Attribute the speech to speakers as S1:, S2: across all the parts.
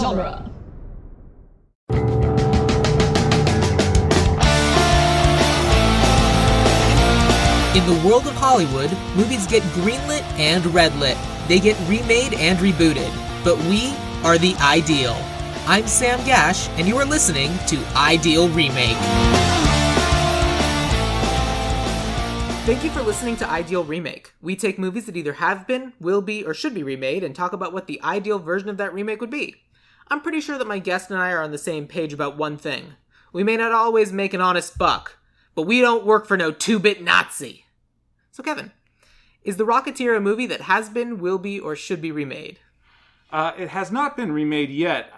S1: genre.
S2: In the world of Hollywood, movies get greenlit and redlit. They get remade and rebooted. But we are the ideal. I'm Sam Gasch, and you are listening to Ideal Remake. Thank you for listening to Ideal Remake. We take movies that either have been, will be, or should be remade and talk about what the ideal version of that remake would be. I'm pretty sure that my guest and I are on the same page about one thing. We may not always make an honest buck, but we don't work for no 2-bit Nazi. So Kevin, is The Rocketeer a movie that has been, will be, or should be remade?
S3: It has not been remade yet.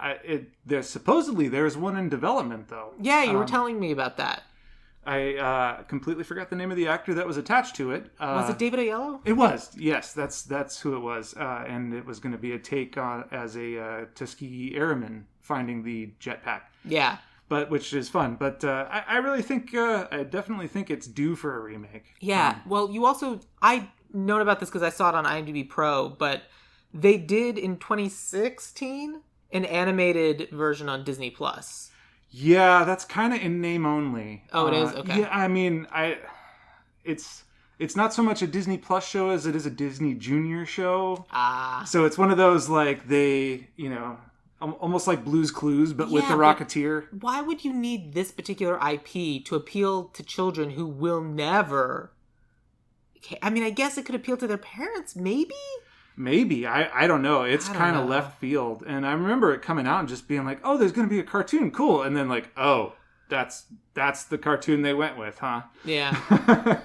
S3: Supposedly there's one in development, though.
S2: Yeah, you were telling me about that.
S3: I completely forgot the name of the actor that was attached to it.
S2: Was it David Aiello?
S3: It was, yes. That's who it was. And it was going to be a take on as a Tuskegee Airman finding the jetpack.
S2: Yeah.
S3: Which is fun. But I really think, I definitely think it's due for a remake.
S2: Yeah. Well, I known about this because I saw it on IMDb Pro, but they did in 2016 an animated version on Disney Plus.
S3: Yeah, that's kind of in name only.
S2: Oh, it is? Okay.
S3: Yeah, I mean, it's not so much a Disney Plus show as it is a Disney Junior show.
S2: Ah.
S3: So it's one of those, like, almost like Blue's Clues, but with the Rocketeer.
S2: Why would you need this particular IP to appeal to children who will never... I mean, I guess it could appeal to their parents, maybe?
S3: Maybe. I don't know. It's kind of left field. And I remember it coming out and just being like, oh, there's going to be a cartoon. Cool. And then like, oh, that's the cartoon they went with, huh?
S2: Yeah.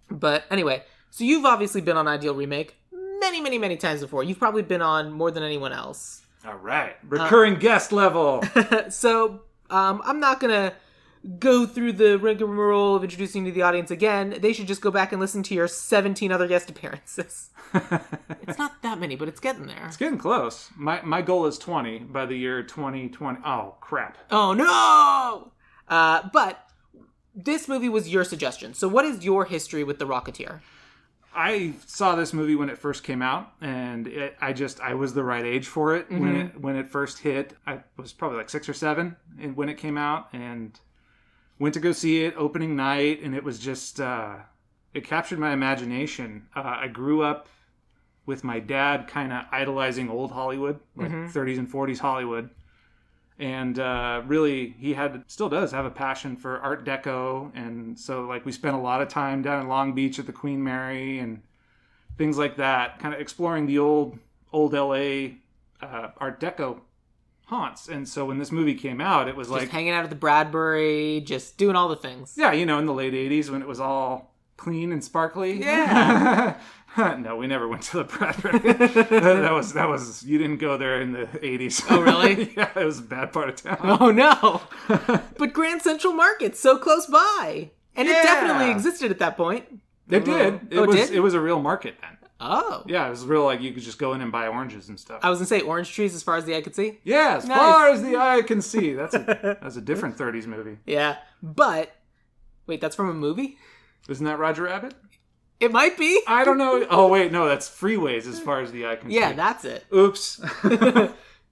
S2: But anyway, so you've obviously been on Ideal Remake many, many, many times before. You've probably been on more than anyone else.
S3: All right. Recurring guest level.
S2: So I'm not going to go through the rigmarole of introducing you to the audience again. They should just go back and listen to your 17 other guest appearances. It's not that many, but it's getting there.
S3: It's getting close. My goal is 20 by the year 2020. Oh, crap.
S2: Oh, no! But this movie was your suggestion. So what is your history with The Rocketeer?
S3: I saw this movie when it first came out, and I was the right age for it when it first hit. I was probably like 6 or 7 when it came out, and went to go see it opening night, and it was just it captured my imagination. I grew up with my dad kind of idolizing old Hollywood, like 30s and 40s Hollywood. And really, he still does have a passion for Art Deco. And so like we spent a lot of time down in Long Beach at the Queen Mary and things like that, kind of exploring the old LA Art Deco haunts. And so when this movie came out, it was just like
S2: hanging out at the Bradbury, just doing all the things.
S3: Yeah, in the late 80s when it was all clean and sparkly.
S2: Yeah.
S3: No, we never went to the Bradbury. that was you didn't go there in the 80s.
S2: Oh, really?
S3: Yeah, it was a bad part of town.
S2: Oh, no. But Grand Central Market's so close by. And it definitely existed at that point.
S3: It did. It was a real market then.
S2: Oh.
S3: Yeah, it was real, like, you could just go in and buy oranges and stuff.
S2: I was going to say orange trees as far as the eye could see.
S3: Yeah, as far as the eye can see. That's a different 30s movie.
S2: Yeah. But, wait, that's from a movie?
S3: Isn't that Roger Rabbit?
S2: It might be.
S3: I don't know. Oh, wait, no, that's Freeways as far as the eye can see.
S2: Yeah, that's it.
S3: Oops.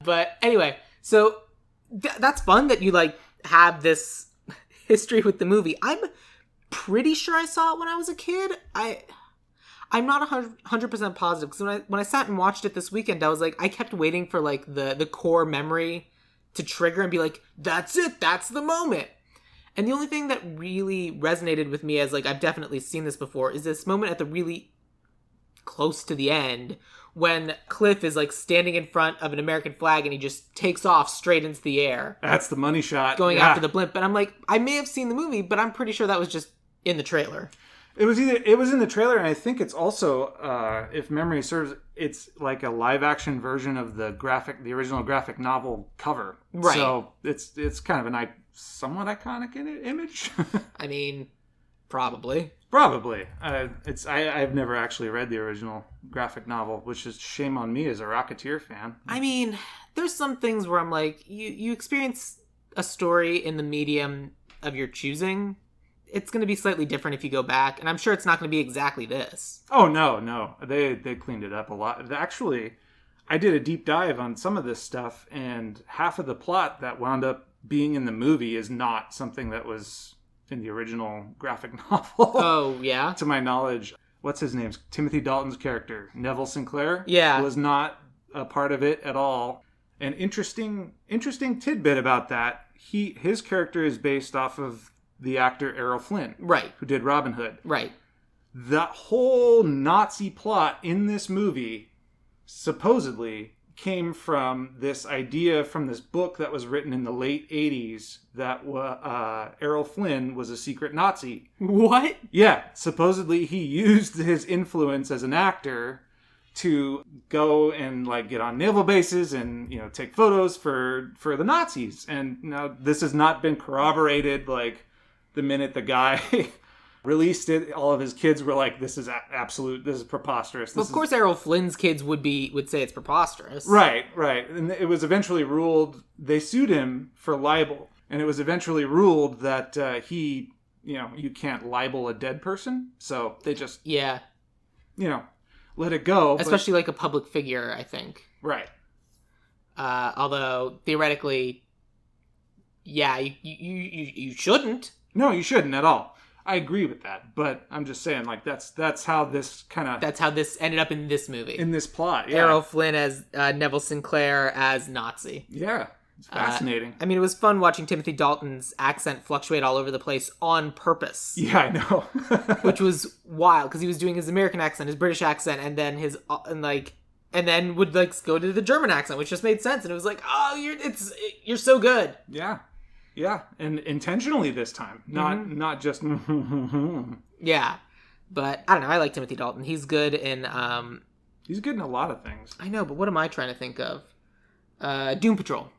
S2: But anyway, so that's fun that you, like, have this history with the movie. I'm pretty sure I saw it when I was a kid. I'm not 100% positive, because when I sat and watched it this weekend, I was like, I kept waiting for, like, the core memory to trigger and be like, that's it, that's the moment. And the only thing that really resonated with me as, like, I've definitely seen this before, is this moment at the really close to the end when Cliff is, like, standing in front of an American flag and he just takes off straight into the air.
S3: That's the money shot.
S2: Going after the blimp. And I'm like, I may have seen the movie, but I'm pretty sure that was just in the trailer.
S3: It was in the trailer, and I think it's also, if memory serves, it's like a live action version of the original graphic novel cover.
S2: Right.
S3: So it's kind of a somewhat iconic image.
S2: I mean, probably.
S3: Probably. I've never actually read the original graphic novel, which is shame on me as a Rocketeer fan.
S2: I mean, there's some things where I'm like, you experience a story in the medium of your choosing. It's going to be slightly different if you go back, and I'm sure it's not going to be exactly this.
S3: Oh, no. They cleaned it up a lot. Actually, I did a deep dive on some of this stuff, and half of the plot that wound up being in the movie is not something that was in the original graphic novel.
S2: Oh, yeah?
S3: To my knowledge. What's his name? Timothy Dalton's character, Neville Sinclair,
S2: Yeah.
S3: was not a part of it at all. An interesting tidbit about that, his character is based off of the actor Errol Flynn,
S2: Right.
S3: who did Robin Hood.
S2: Right.
S3: That whole Nazi plot in this movie supposedly came from this idea from this book that was written in the late 80s that Errol Flynn was a secret Nazi.
S2: What?
S3: Yeah, supposedly he used his influence as an actor to go and like get on naval bases and, you know, take photos for the Nazis. And now this has not been corroborated. Like the minute the guy released it, all of his kids were like, this is absolute, this is preposterous.
S2: Of course Errol Flynn's kids would say it's preposterous.
S3: Right. And it was eventually ruled, they sued him for libel. And it was eventually ruled that he, you know, you can't libel a dead person. So they just,
S2: yeah,
S3: you know, let it go.
S2: Especially like a public figure, I think.
S3: Right.
S2: Although theoretically, yeah, you shouldn't.
S3: No, you shouldn't at all. I agree with that, but I'm just saying, like, that's how this
S2: That's how this ended up in this movie.
S3: in this plot. Yeah.
S2: Errol Flynn as Neville Sinclair as Nazi.
S3: Yeah, it's fascinating.
S2: I mean, it was fun watching Timothy Dalton's accent fluctuate all over the place on purpose.
S3: Yeah, I know.
S2: Which was wild, because he was doing his American accent, his British accent, and then and then would like go to the German accent, which just made sense. And it was like, oh, you're so good.
S3: Yeah, and intentionally this time, not just.
S2: Yeah, but I don't know. I like Timothy Dalton. He's good in.
S3: He's good in a lot of things.
S2: I know, but what am I trying to think of? Doom Patrol.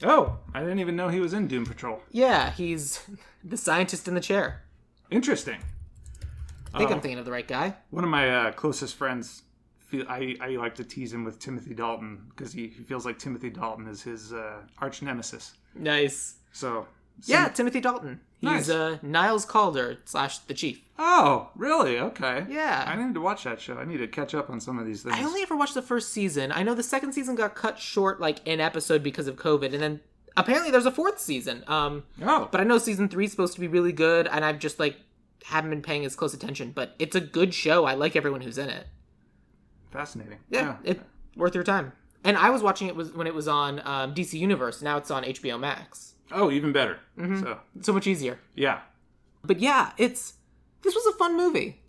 S3: Oh, I didn't even know he was in Doom Patrol.
S2: Yeah, he's the scientist in the chair.
S3: Interesting.
S2: I think I'm thinking of the right guy.
S3: One of my closest friends, I like to tease him with Timothy Dalton because he feels like Timothy Dalton is his arch nemesis.
S2: Nice.
S3: So
S2: yeah, Timothy Dalton. He's
S3: Nice.
S2: Niles Calder / the Chief.
S3: Oh, really? Okay.
S2: Yeah.
S3: I need to watch that show. I need to catch up on some of these things.
S2: I only ever watched the first season. I know the second season got cut short, like an episode because of COVID, and then apparently there's a fourth season. But I know season 3 is supposed to be really good, and I've just like haven't been paying as close attention. But it's a good show. I like everyone who's in it.
S3: Fascinating.
S2: Yeah, it's worth your time. And I was watching it when it was on DC Universe. Now it's on HBO Max.
S3: Oh, even better.
S2: Mm-hmm. So much easier.
S3: Yeah.
S2: But yeah, this was a fun movie.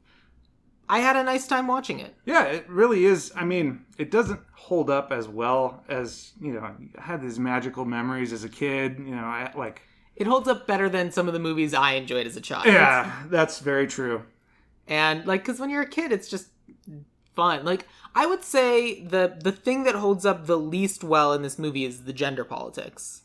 S2: I had a nice time watching it.
S3: Yeah, it really is. I mean, it doesn't hold up as well as, you know, I had these magical memories as a kid. You know,
S2: It holds up better than some of the movies I enjoyed as a child.
S3: Yeah, that's very true.
S2: And, like, because when you're a kid, it's just fun. Like, I would say the thing that holds up the least well in this movie is the gender politics.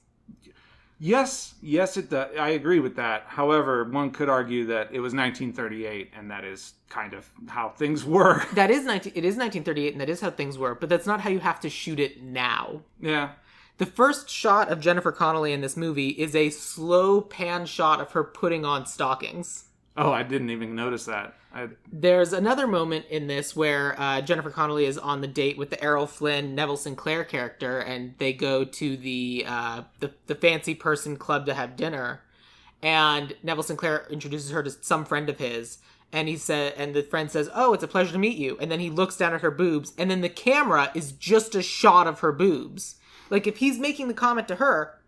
S3: Yes, it does. I agree with that. However, one could argue that it was 1938, and that is kind of how things were.
S2: It is 1938, and that is how things were, but that's not how you have to shoot it now.
S3: Yeah.
S2: The first shot of Jennifer Connelly in this movie is a slow pan shot of her putting on stockings.
S3: Oh, I didn't even notice that.
S2: There's another moment in this where Jennifer Connelly is on the date with the Errol Flynn, Neville Sinclair character, and they go to the fancy person club to have dinner. And Neville Sinclair introduces her to some friend of his, and the friend says, "Oh, it's a pleasure to meet you." And then he looks down at her boobs, and then the camera is just a shot of her boobs. Like, if he's making the comment to her,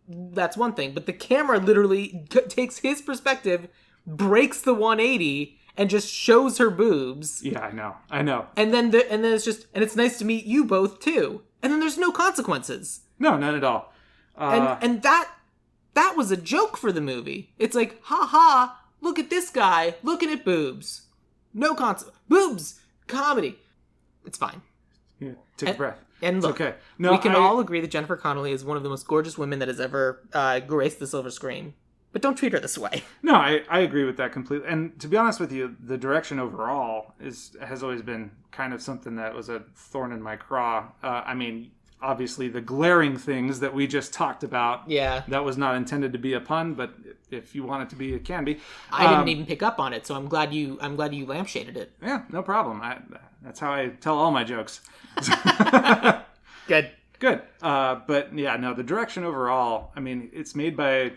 S2: that's one thing, but the camera literally takes his perspective, breaks the 180, and just shows her boobs.
S3: Yeah, I know.
S2: And then it's just, and it's nice to meet you both too. And then there's no consequences.
S3: No, none at all.
S2: And that was a joke for the movie. It's like, ha ha, look at this guy looking at boobs. No boobs, comedy. It's fine.
S3: Yeah, take a breath.
S2: And look,
S3: okay. No,
S2: we can all agree that Jennifer Connelly is one of the most gorgeous women that has ever graced the silver screen. But don't treat her this way.
S3: No, I agree with that completely. And to be honest with you, the direction overall has always been kind of something that was a thorn in my craw. I mean, obviously the glaring things that we just talked about.
S2: Yeah.
S3: That was not intended to be a pun, but if you want it to be, it can be.
S2: I didn't even pick up on it, so I'm glad you lampshaded it.
S3: Yeah, no problem. That's how I tell all my jokes.
S2: Good.
S3: But yeah, no, the direction overall, I mean, it's made by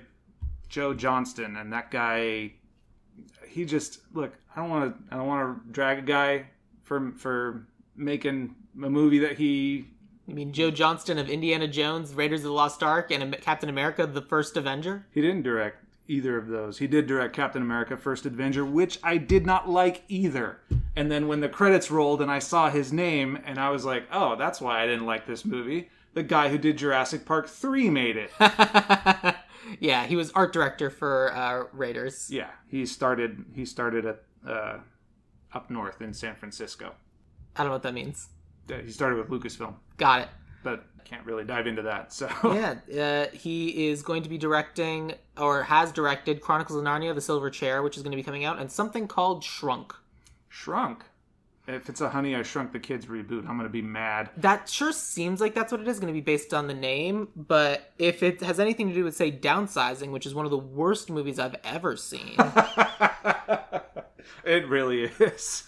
S3: Joe Johnston, and that guy, he just, look, I don't want to drag a guy for making a movie that he...
S2: You mean Joe Johnston of Indiana Jones, Raiders of the Lost Ark, and Captain America, the First Avenger?
S3: He didn't direct either of those. He did direct Captain America, First Avenger, which I did not like either. And then when the credits rolled and I saw his name, and I was like, oh, that's why I didn't like this movie. The guy who did Jurassic Park 3 made it.
S2: Yeah, he was art director for Raiders.
S3: Yeah, he started at up north in San Francisco.
S2: I don't know what that means.
S3: He started with Lucasfilm.
S2: Got it.
S3: But I can't really dive into that. So
S2: yeah, he is going to be directing, or has directed, Chronicles of Narnia: The Silver Chair, which is going to be coming out, and something called Shrunk.
S3: Shrunk? If it's a Honey, I Shrunk the Kids reboot, I'm going to be mad.
S2: That sure seems like that's what it is, going to be based on the name, but if it has anything to do with, say, Downsizing, which is one of the worst movies I've ever seen...
S3: It really is.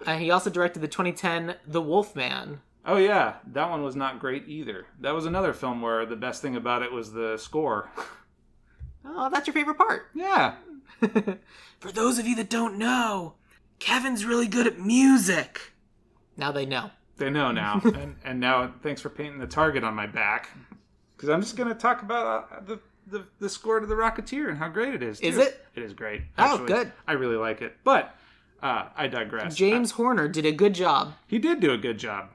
S2: He also directed the 2010 The Wolfman.
S3: Oh yeah, that one was not great either. That was another film where the best thing about it was the score.
S2: Oh, that's your favorite part.
S3: Yeah.
S2: For those of you that don't know, Kevin's really good at music. Now they know.
S3: They know now. and now, thanks for painting the target on my back. Because I'm just going to talk about the score to the Rocketeer and how great it is, too.
S2: Is it?
S3: It is great. Actually.
S2: Oh, good.
S3: I really like it. But I digress.
S2: James Horner did a good job.
S3: He did do a good job.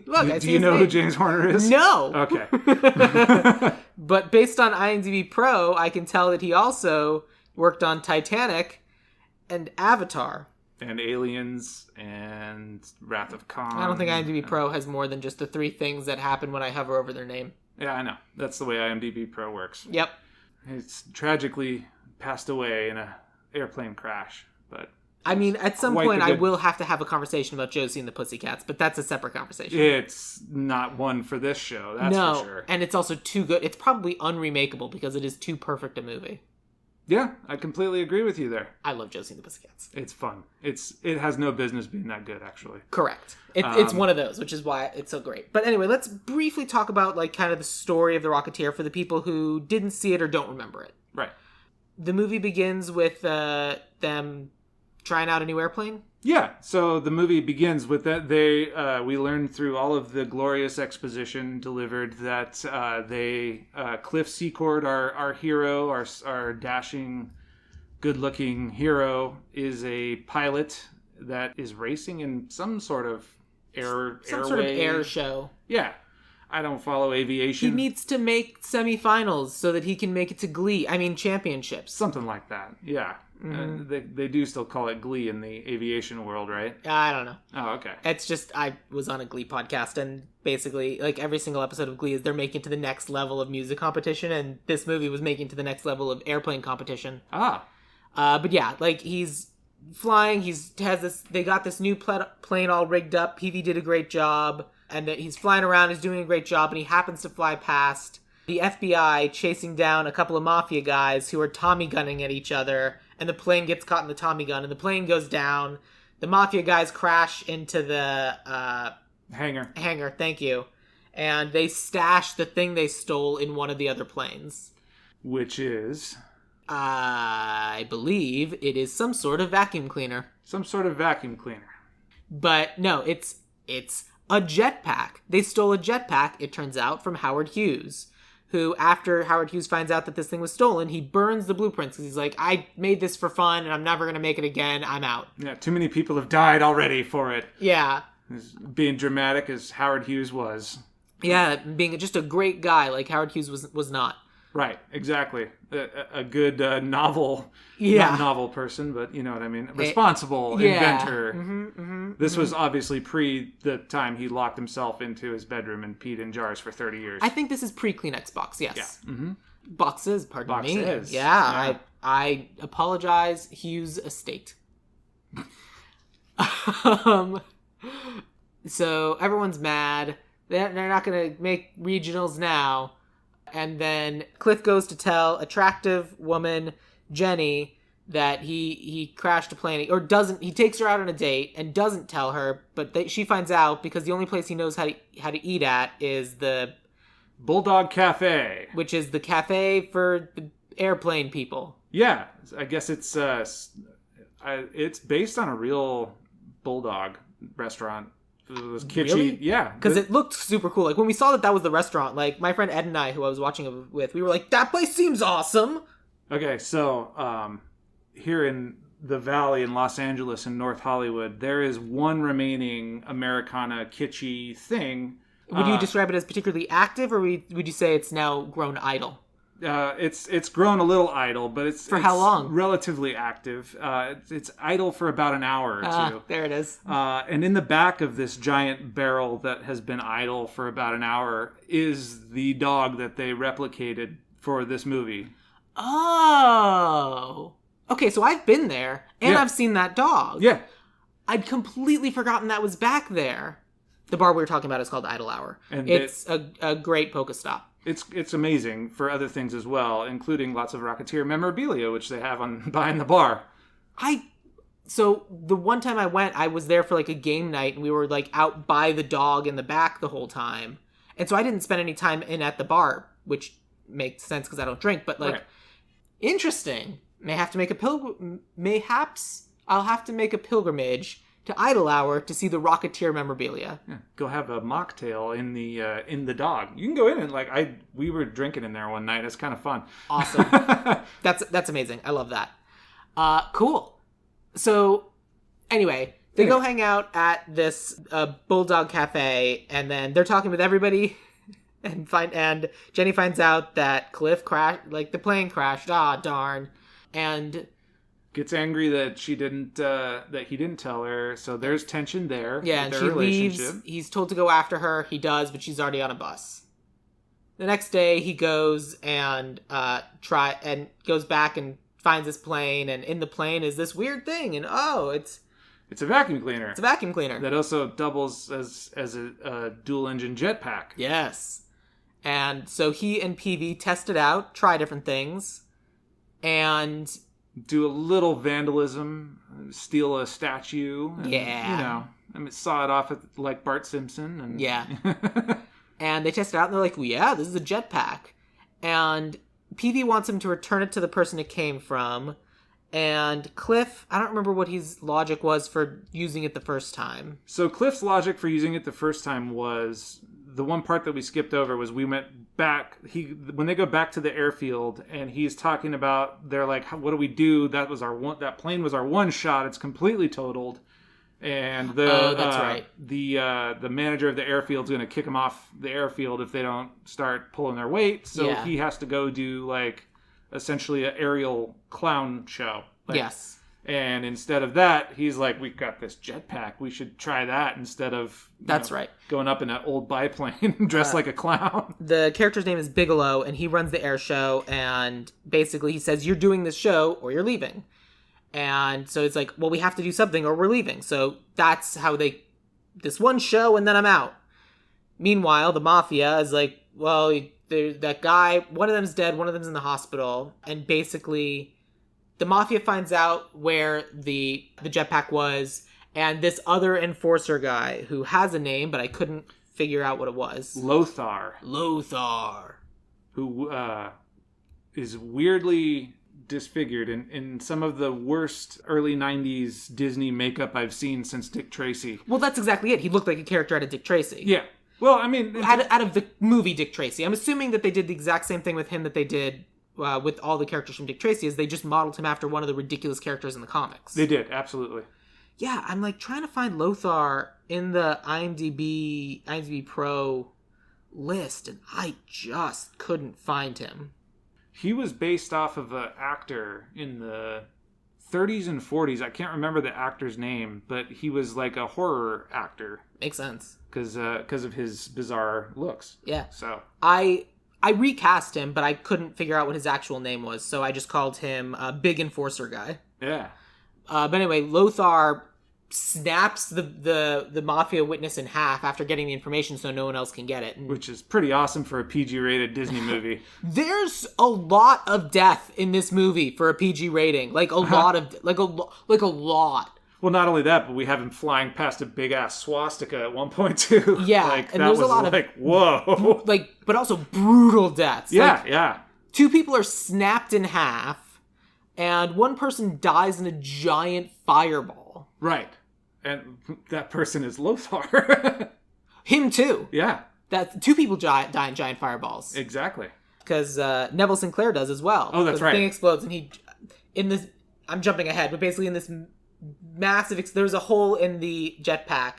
S2: Look,
S3: do you know who James Horner is?
S2: No.
S3: Okay.
S2: But based on IMDb Pro, I can tell that he also worked on Titanic and Avatar.
S3: And Aliens and Wrath of Khan.
S2: I don't think IMDb Pro has more than just the 3 things that happen when I hover over their name.
S3: Yeah, I know. That's the way IMDb Pro works.
S2: Yep.
S3: He's tragically passed away in a airplane crash, but...
S2: I mean, at some point, I will have to have a conversation about Josie and the Pussycats, but that's a separate conversation.
S3: It's not one for this show, that's for sure.
S2: And it's also too good. It's probably unremakeable because it is too perfect a movie.
S3: Yeah, I completely agree with you there.
S2: I love Josie and the Pussycats.
S3: It's fun. It has no business being that good, actually.
S2: Correct. It's one of those, which is why it's so great. But anyway, let's briefly talk about like kind of the story of the Rocketeer for the people who didn't see it or don't remember it.
S3: Right.
S2: The movie begins with them trying out a new airplane.
S3: Yeah, so the movie begins with that. We learn through all of the glorious exposition delivered that Cliff Secord, our hero, our dashing, good-looking hero, is a pilot that is racing in some sort of
S2: sort of air show.
S3: Yeah. I don't follow aviation.
S2: He needs to make semifinals so that he can make it to Glee. I mean, championships.
S3: Something like that, yeah. Mm-hmm. They do still call it Glee in the aviation world, right?
S2: I don't know.
S3: Oh, okay.
S2: It's just, I was on a Glee podcast, and basically, like, every single episode of Glee is they're making to the next level of music competition, and this movie was making to the next level of airplane competition. But yeah, like, he's flying, they got this new plane all rigged up, Peavy did a great job, and that he's flying around, he's doing a great job, and he happens to fly past the FBI chasing down a couple of mafia guys who are Tommy gunning at each other, and the plane gets caught in the Tommy gun, and the plane goes down. The mafia guys crash into the hangar, thank you. And they stash the thing they stole in one of the other planes. Which is? I believe it is some sort of vacuum cleaner. But no, it's a jetpack. They stole a jetpack, it turns out, from Howard Hughes, who, after Howard Hughes finds out that this thing was stolen, he burns the blueprints because he's like, I made this for fun and I'm never going to make it again. I'm out.
S3: Yeah, too many people have died already for it.
S2: Yeah.
S3: Being dramatic as Howard Hughes was.
S2: Yeah, being just a great guy like Howard Hughes was not.
S3: Right, exactly. A good novel, not novel person, but you know what I mean. Responsible inventor. This was obviously pre the time he locked himself into his bedroom and peed in jars for 30 years.
S2: I think this is pre-Kleenex box, yes.
S3: Yeah. Mm-hmm.
S2: Boxes, pardon me.
S3: Boxes.
S2: Yeah. I apologize, Hughes estate. So everyone's mad. They're not going to make regionals now. And then Cliff goes to tell attractive woman Jenny that he crashed a plane, or doesn't. He takes her out on a date and doesn't tell her, but she finds out because the only place he knows how to eat at is the
S3: Bulldog Cafe,
S2: which is the cafe for the airplane people.
S3: Yeah, I guess it's based on a real bulldog restaurant. It was kitschy.
S2: Really?
S3: Yeah.
S2: Because it looked super cool. Like, when we saw that was the restaurant, like, my friend Ed and I, who I was watching it with, we were like, that place seems awesome!
S3: Okay, so, here in the Valley in Los Angeles and North Hollywood, there is one remaining Americana kitschy thing.
S2: Would you describe it as particularly active, or would you say it's now grown idle?
S3: It's grown a little idle, but it's
S2: how long?
S3: Relatively active. It's idle for about an hour or two.
S2: There it is.
S3: And in the back of this giant barrel that has been idle for about an hour is the dog that they replicated for this movie.
S2: Oh. Okay, so I've been there, and
S3: Yeah.
S2: I've seen that dog.
S3: Yeah.
S2: I'd completely forgotten that was back there. The bar we were talking about is called Idle Hour.
S3: And
S2: it's a great Pokestop.
S3: It's amazing for other things as well, including lots of Rocketeer memorabilia, which they have on behind the bar.
S2: So the one time I went, I was there for like a game night, and we were like out by the dog in the back the whole time. And so I didn't spend any time in at the bar, which makes sense because I don't drink, but like,
S3: Right.
S2: Interesting. Mayhaps I'll have to make a pilgrimage to Idle Hour to see the Rocketeer memorabilia.
S3: Yeah, go have a mocktail in the dog. You can go in and we were drinking in there one night. It's kind of fun.
S2: Awesome. That's amazing. I love that. Cool. So anyway, they go hang out at this Bulldog Cafe, and then they're talking with everybody, and Jenny finds out that Cliff crashed, like the plane crashed. Ah, darn. And
S3: gets angry that he didn't tell her, so there's tension there.
S2: Yeah, and she leaves. He's told to go after her. He does, but she's already on a bus. The next day, he goes and goes back and finds this plane, and in the plane is this weird thing, and
S3: it's a vacuum cleaner.
S2: It's a vacuum cleaner
S3: that also doubles as a dual engine jetpack.
S2: Yes, and so he and PV test it out, try different things, and
S3: do a little vandalism, steal a statue. And, saw it off like Bart Simpson. And
S2: yeah. And they test it out, and they're like, well, yeah, this is a jetpack. And PV wants him to return it to the person it came from. And Cliff, I don't remember what his logic was for using it the first time.
S3: So Cliff's logic for using it the first time was... The one part that we skipped over was we went back. When they go back to the airfield, and he's talking about, they're like, "What do we do? That plane was our one shot. It's completely totaled." And
S2: that's right.
S3: The manager of the airfield is going to kick them off the airfield if they don't start pulling their weight. So he has to go do like essentially an aerial clown show.
S2: Yes.
S3: And instead of that, he's like, we've got this jetpack. We should try that instead of
S2: right.
S3: going up in an old biplane dressed like a clown.
S2: The character's name is Bigelow, and he runs the air show. And basically he says, you're doing this show or you're leaving. And so it's like, well, we have to do something or we're leaving. So that's how this one show and then I'm out. Meanwhile, the mafia is like, well, there's that guy, one of them's dead, one of them's in the hospital. And basically... the mafia finds out where the jetpack was, and this other enforcer guy, who has a name, but I couldn't figure out what it was.
S3: Lothar. Who is weirdly disfigured in some of the worst early 90s Disney makeup I've seen since Dick Tracy.
S2: Well, that's exactly it. He looked like a character out of Dick Tracy.
S3: Yeah. Well, I mean...
S2: Out of the movie Dick Tracy. I'm assuming that they did the exact same thing with him that they did... with all the characters from Dick Tracy, is they just modeled him after one of the ridiculous characters in the comics.
S3: They did, absolutely.
S2: Yeah, I'm like trying to find Lothar in the IMDb Pro list, and I just couldn't find him.
S3: He was based off of an actor in the 30s and 40s. I can't remember the actor's name, but he was like a horror actor.
S2: Makes sense.
S3: Because of his bizarre looks.
S2: Yeah.
S3: So
S2: I recast him, but I couldn't figure out what his actual name was, so I just called him Big Enforcer Guy.
S3: Yeah.
S2: But anyway, Lothar snaps the mafia witness in half after getting the information so no one else can get it. And
S3: which is pretty awesome for a PG-rated Disney movie.
S2: there's a lot of death in this movie for a PG rating. Like a lot of like a lot.
S3: Well, not only that, but we have him flying past a big-ass swastika at one point, too.
S2: Yeah,
S3: like,
S2: and
S3: that
S2: there's
S3: was
S2: a lot
S3: like, whoa.
S2: Like, but also brutal deaths.
S3: Yeah,
S2: like,
S3: yeah.
S2: 2 people are snapped in half, and 1 person dies in a giant fireball.
S3: Right. And that person is Lothar.
S2: Him too.
S3: Yeah.
S2: That 2 people die in giant fireballs.
S3: Exactly.
S2: Because Neville Sinclair does as well.
S3: Oh, that's right.
S2: The thing explodes, and I'm jumping ahead, but basically in this massive, there's a hole in the jetpack,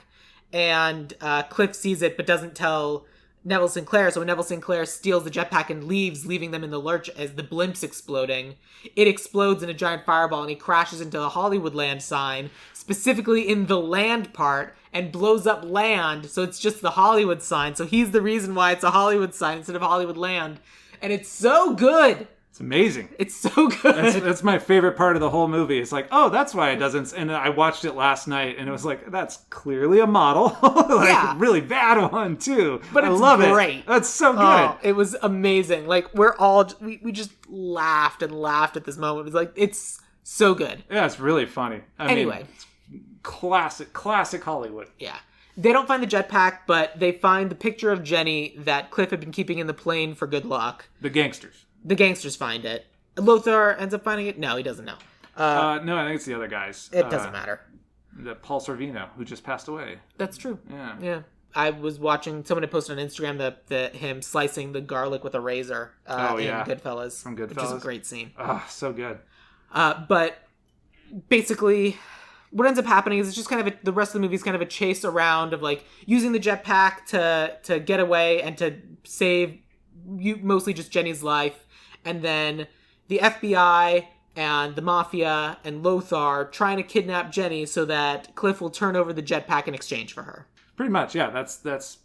S2: and Cliff sees it but doesn't tell Neville Sinclair. So when Neville Sinclair steals the jetpack and leaves, leaving them in the lurch as the blimp's exploding, it explodes in a giant fireball, and he crashes into the Hollywood Land sign, specifically in the land part, and blows up land. So it's just the Hollywood sign. So he's the reason why it's a Hollywood sign instead of Hollywood Land. And it's so good.
S3: It's amazing.
S2: It's so good.
S3: That's my favorite part of the whole movie. It's like, oh, that's why it doesn't. And I watched it last night, and it was like, that's clearly a model. Really bad one, too.
S2: But
S3: I
S2: it's
S3: love
S2: great.
S3: It. That's so good.
S2: Oh, it was amazing. Like, we just laughed and laughed at this moment. It was like, it's so good.
S3: Yeah, it's really funny. I mean, it's classic Hollywood.
S2: Yeah. They don't find the jetpack, but they find the picture of Jenny that Cliff had been keeping in the plane for good luck.
S3: The gangsters.
S2: The gangsters find it. Lothar ends up finding it. No, he doesn't know.
S3: No, I think it's the other guys.
S2: It doesn't matter.
S3: The Paul Sorvino, who just passed away.
S2: That's true.
S3: Yeah.
S2: Yeah. I was watching, someone had posted on Instagram him slicing the garlic with a razor in Goodfellas.
S3: From Goodfellas.
S2: Which is a great scene.
S3: Oh, so good.
S2: But basically, what ends up happening is it's just kind of the rest of the movie is kind of a chase around of like using the jetpack to get away and to save mostly just Jenny's life. And then the FBI and the mafia and Lothar trying to kidnap Jenny so that Cliff will turn over the jetpack in exchange for her.
S3: Pretty much, yeah. That's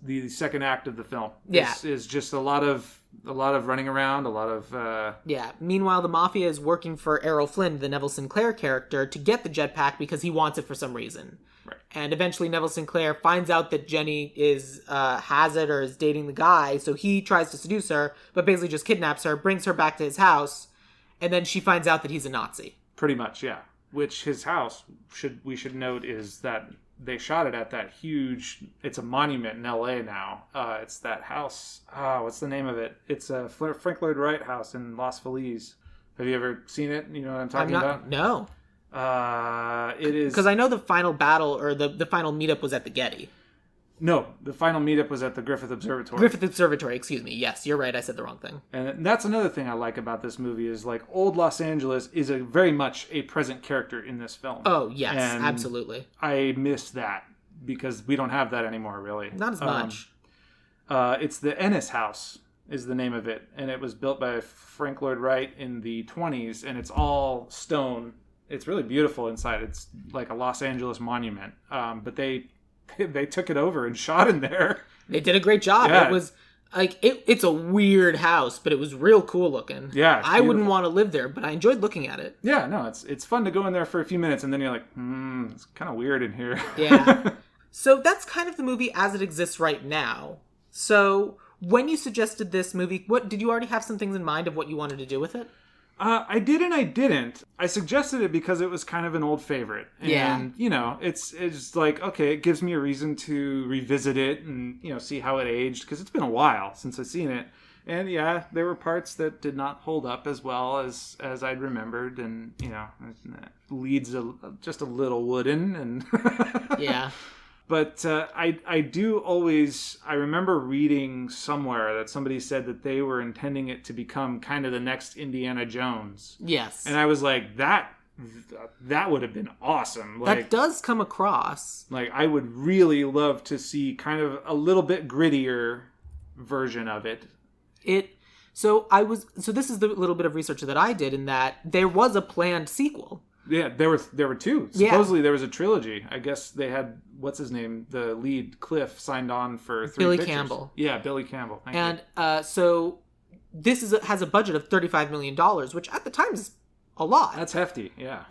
S3: the second act of the film.
S2: Yeah,
S3: is just a lot of running around, a lot of
S2: yeah. Meanwhile, the mafia is working for Errol Flynn, the Neville Sinclair character, to get the jetpack because he wants it for some reason.
S3: Right.
S2: And eventually, Neville Sinclair finds out that Jenny has it or is dating the guy, so he tries to seduce her, but basically just kidnaps her, brings her back to his house, and then she finds out that he's a Nazi.
S3: Pretty much, yeah. Which his house we should note is that they shot it at that huge. It's a monument in L.A. now. It's that house. What's the name of it? It's a Frank Lloyd Wright house in Los Feliz. Have you ever seen it? You know what I'm talking about?
S2: No.
S3: It is
S2: because I know the final battle or the final meetup was at the Getty.
S3: No, the final meetup was at the Griffith Observatory.
S2: Griffith Observatory, excuse me. Yes, you're right. I said the wrong thing.
S3: And that's another thing I like about this movie is like old Los Angeles is very much a present character in this film.
S2: Oh, yes,
S3: and
S2: absolutely.
S3: I miss that because we don't have that anymore, really.
S2: Not as much.
S3: It's the Ennis House is the name of it, and it was built by Frank Lloyd Wright in the 1920s, and it's all stone. It's really beautiful inside. It's like a Los Angeles monument. But they took it over and shot in there.
S2: They did a great job.
S3: Yeah.
S2: It was like it's a weird house, but it was real cool looking.
S3: Yeah,
S2: I wouldn't want to live there, but I enjoyed looking at it.
S3: Yeah, no, it's fun to go in there for a few minutes, and then you're like, it's kind of weird in here.
S2: Yeah. So that's kind of the movie as it exists right now. So when you suggested this movie, what did you already have some things in mind of what you wanted to do with it?
S3: I did and I didn't. I suggested it because it was kind of an old favorite. And, it's like, okay, it gives me a reason to revisit it and, see how it aged. Because it's been a while since I've seen it. And, yeah, there were parts that did not hold up as well as I'd remembered. And, leads just a little wooden. And
S2: yeah.
S3: But I remember reading somewhere that somebody said that they were intending it to become kind of the next Indiana Jones.
S2: Yes.
S3: And I was like, that would have been awesome. Like,
S2: that does come across.
S3: Like, I would really love to see kind of a little bit grittier version of it.
S2: So this is the little bit of research that I did in that there was a planned sequel.
S3: Yeah, there were two. Supposedly there was a trilogy. I guess they had, what's his name, the lead, Cliff, signed on for 3
S2: Billy
S3: pictures.
S2: Campbell.
S3: Yeah, Billy Campbell. Thank you.
S2: So this has a budget of $35 million, which at the time is a lot.
S3: That's hefty, yeah.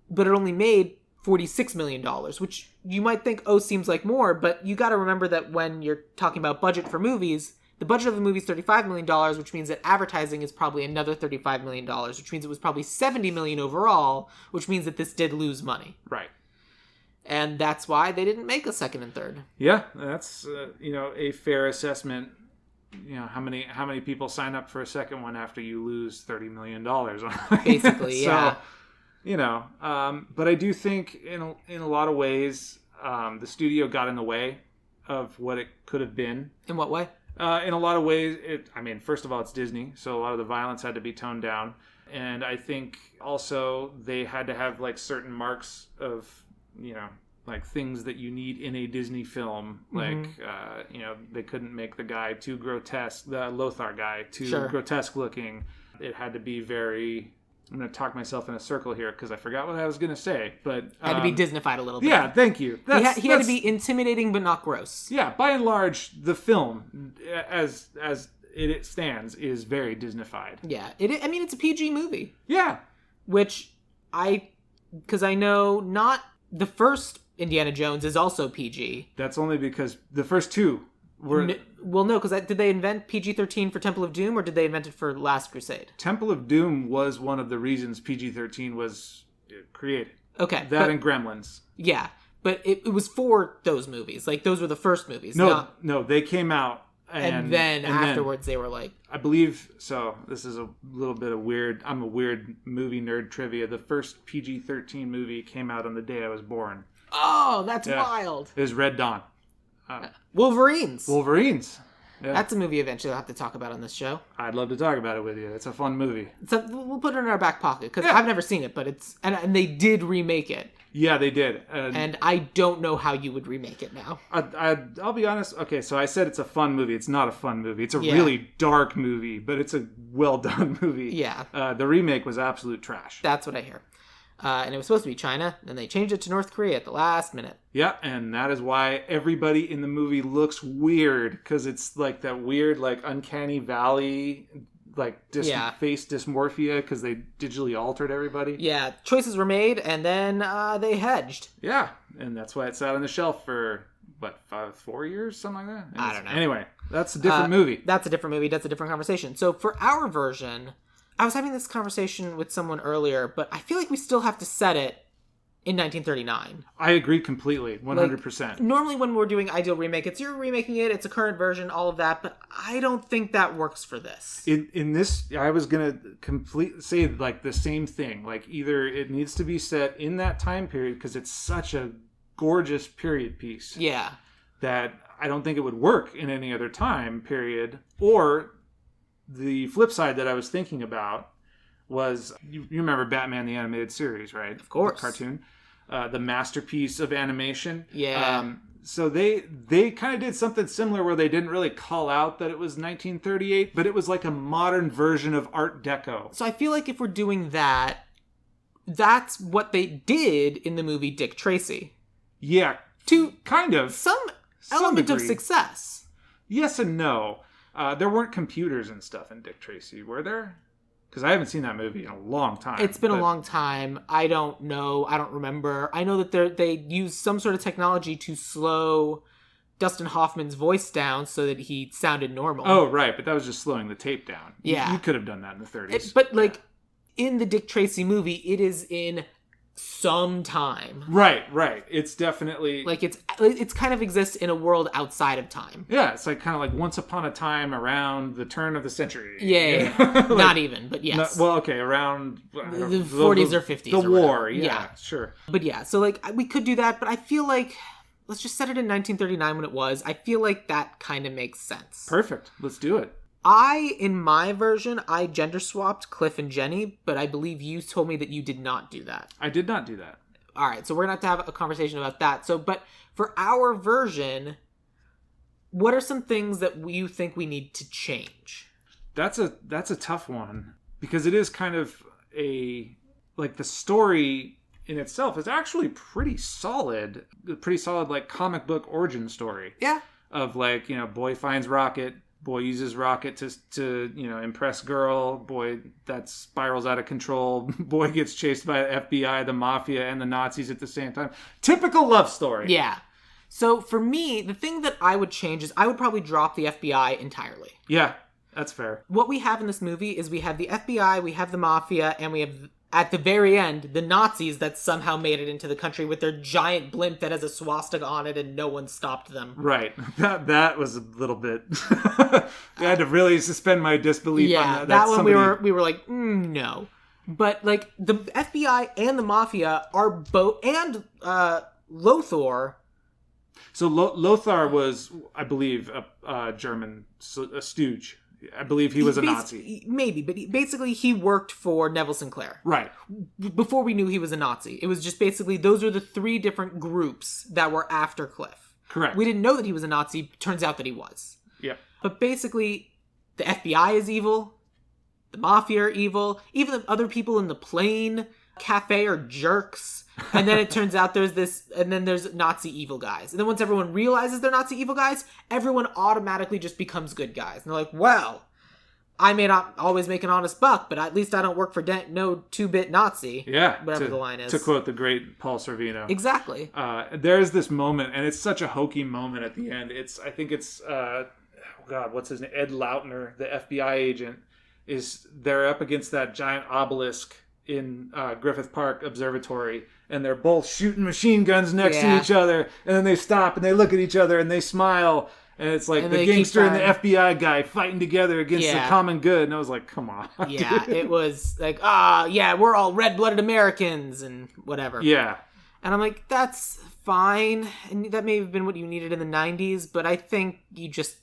S2: But it only made $46 million, which you might think, oh, seems like more, but you got to remember that when you're talking about budget for movies, the budget of the movie is $35 million, which means that advertising is probably another $35 million, which means it was probably $70 million overall, which means that this did lose money.
S3: Right.
S2: And that's why they didn't make a second and third.
S3: Yeah, that's a fair assessment. How many people sign up for a second one after you lose $30 million on it?
S2: Basically, yeah.
S3: But I do think in a lot of ways, the studio got in the way of what it could have been.
S2: In what way?
S3: In a lot of ways, first of all, it's Disney, so a lot of the violence had to be toned down. And I think also they had to have like certain marks of, like things that you need in a Disney film. Like, they couldn't make the guy too grotesque, the Lothar guy, too grotesque looking. It had to be very... I'm going to talk myself in a circle here because I forgot what I was going to say. But
S2: had to be Disneyfied a little bit.
S3: Yeah, thank you.
S2: He had to be intimidating but not gross.
S3: Yeah, by and large, the film, as it stands, is very Disneyfied.
S2: Yeah, it's a PG movie.
S3: Yeah.
S2: Because I know not the first Indiana Jones is also PG.
S3: That's only because the first two were...
S2: No, because did they invent PG-13 for Temple of Doom, or did they invent it for Last Crusade?
S3: Temple of Doom was one of the reasons PG-13 was created.
S2: Okay.
S3: And Gremlins.
S2: Yeah, but it was for those movies. Like, those were the first movies.
S3: No, they came out.
S2: And then afterwards they were like...
S3: I believe, so this is a little bit of weird... I'm a weird movie nerd trivia. The first PG-13 movie came out on the day I was born.
S2: Oh, that's wild.
S3: It was Red Dawn.
S2: Wolverines.
S3: Yeah.
S2: That's a movie eventually I'll have to talk about on this show.
S3: I'd love to talk about it with you. It's a fun movie.
S2: So we'll put it in our back pocket because I've never seen it, but it's... And they did remake it.
S3: Yeah, they did.
S2: And I don't know how you would remake it now.
S3: I'll be honest. Okay, so I said it's a fun movie. It's not a fun movie. It's a really dark movie, but it's a well-done movie.
S2: Yeah.
S3: The remake was absolute trash.
S2: That's what I hear. And it was supposed to be China, and they changed it to North Korea at the last minute.
S3: Yeah, and that is why everybody in the movie looks weird, because it's like that weird, like, uncanny valley, like, face dysmorphia, because they digitally altered everybody.
S2: Yeah, choices were made, and then they hedged.
S3: Yeah, and that's why it sat on the shelf for, 4 years? Something like that?
S2: I don't know.
S3: Anyway, that's a different movie.
S2: That's a different movie. That's a different conversation. So for our version... I was having this conversation with someone earlier, but I feel like we still have to set it in 1939.
S3: I agree completely, 100%.
S2: Like, normally when we're doing Ideal Remake, you're remaking it, it's a current version, all of that, but I don't think that works for this.
S3: In this, I was going to say like the same thing. Like either it needs to be set in that time period because it's such a gorgeous period piece.
S2: Yeah.
S3: That I don't think it would work in any other time period, or... The flip side that I was thinking about was, you remember Batman the Animated Series, right?
S2: Of course.
S3: The cartoon. The masterpiece of animation.
S2: Yeah.
S3: So they kind of did something similar where they didn't really call out that it was 1938, but it was like a modern version of Art Deco.
S2: So I feel like if we're doing that, that's what they did in the movie Dick Tracy.
S3: Yeah. Kind of.
S2: Some element of success.
S3: Yes and no. There weren't computers and stuff in Dick Tracy, were there? Because I haven't seen that movie in a long time.
S2: It's been a long time. I don't know. I don't remember. I know that they used some sort of technology to slow Dustin Hoffman's voice down so that he sounded normal.
S3: Oh, right. But that was just slowing the tape down.
S2: Yeah.
S3: You could have done that in the 30s.
S2: In the Dick Tracy movie, it is in some time.
S3: Right. It's definitely...
S2: Like, it's kind of exists in a world outside of time.
S3: Yeah, it's like kind of like once upon a time around the turn of the century.
S2: Yeah. Like, not even, but yes.
S3: Around...
S2: the 40s or 50s
S3: The war, yeah, sure.
S2: But yeah, so like, we could do that, but I feel like... Let's just set it in 1939 when it was. I feel like that kind of makes sense.
S3: Perfect. Let's do it.
S2: In my version, I gender swapped Cliff and Jenny, but I believe you told me that you did not do that.
S3: I did not do that.
S2: All right, so we're going to have a conversation about that. So, but for our version, what are some things that you think we need to change? That's
S3: a tough one, because it is kind of the story in itself is actually pretty solid like comic book origin story.
S2: Yeah.
S3: Of boy finds Rocket, Boy uses rocket to impress girl. Boy, that spirals out of control. Boy gets chased by the FBI, the mafia, and the Nazis at the same time. Typical love story.
S2: Yeah. So for me, the thing that I would change is I would probably drop the FBI entirely.
S3: Yeah, that's fair.
S2: What we have in this movie is we have the FBI, we have the mafia, and we have, at the very end, the Nazis that somehow made it into the country with their giant blimp that has a swastika on it and no one stopped them.
S3: Right. That was a little bit... I had to really suspend my disbelief on that.
S2: That one we were like, no. But, like, the FBI and the mafia are both... And Lothar...
S3: So Lothar was, I believe, a German a stooge. I believe he was a Nazi.
S2: Maybe, but he worked for Neville Sinclair.
S3: Right.
S2: Before we knew he was a Nazi. It was just basically, those are the three different groups that were after Cliff.
S3: Correct.
S2: We didn't know that he was a Nazi. Turns out that he was.
S3: Yeah.
S2: But basically, the FBI is evil. The Mafia are evil. Even the other people in the plane cafe are jerks. And then it turns out there's Nazi evil guys. And then once everyone realizes they're Nazi evil guys, everyone automatically just becomes good guys. And they're like, well, I may not always make an honest buck, but at least I don't work for no two-bit Nazi.
S3: Yeah.
S2: Whatever the line is.
S3: To quote the great Paul Sorvino.
S2: Exactly.
S3: There's this moment, and it's such a hokey moment at the end. I think it's what's his name? Ed Lautner, the FBI agent, they're up against that giant obelisk in Griffith Park Observatory, and they're both shooting machine guns next to each other, and then they stop and they look at each other and they smile, and it's like the gangster and the FBI guy fighting together against the common good. And I was like, come on.
S2: Yeah, it was like, we're all red-blooded Americans and whatever.
S3: Yeah.
S2: And I'm like, that's fine, and that may have been what you needed in the 90s, but I think you just...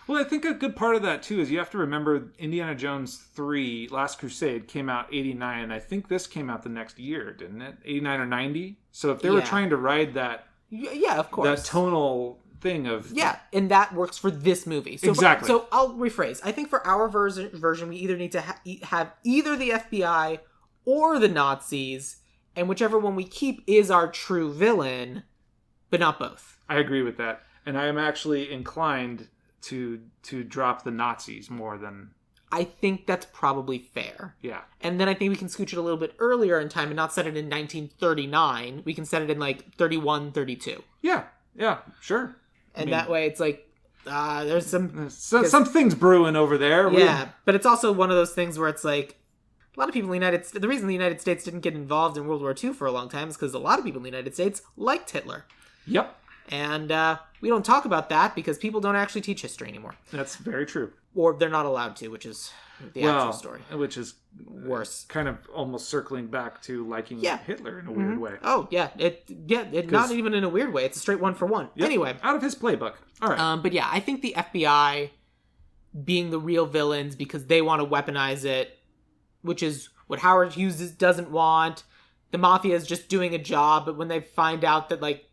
S3: Well, I think a good part of that, too, is you have to remember Indiana Jones 3, Last Crusade, came out 89, and I think this came out the next year, didn't it? 89 or 90? So if they were trying to ride that...
S2: Yeah, of course.
S3: That tonal thing of...
S2: Yeah, and that works for this movie. So,
S3: exactly.
S2: So I'll rephrase. I think for our version, we either need to have either the FBI or the Nazis, and whichever one we keep is our true villain, but not both.
S3: I agree with that. And I am actually inclined... to drop the Nazis more than...
S2: I think that's probably fair.
S3: Yeah.
S2: And then I think we can scooch it a little bit earlier in time and not set it in 1939. We can set it in like 31, 32.
S3: Yeah, sure.
S2: And that way it's like, there's
S3: some things brewing over there.
S2: Yeah, but it's also one of those things where it's like, a lot of people in the United States... The reason the United States didn't get involved in World War II for a long time is because a lot of people in the United States liked Hitler.
S3: Yep.
S2: And we don't talk about that because people don't actually teach history anymore.
S3: That's very true.
S2: Or they're not allowed to, which is the actual story.
S3: Which is
S2: worse.
S3: Kind of almost circling back to liking Hitler in a weird way.
S2: Oh, yeah. Not even in a weird way. It's a straight one for one.
S3: Yep,
S2: anyway.
S3: Out of his playbook. All right.
S2: But yeah, I think the FBI being the real villains because they want to weaponize it, which is what Howard Hughes doesn't want. The mafia is just doing a job, but when they find out that like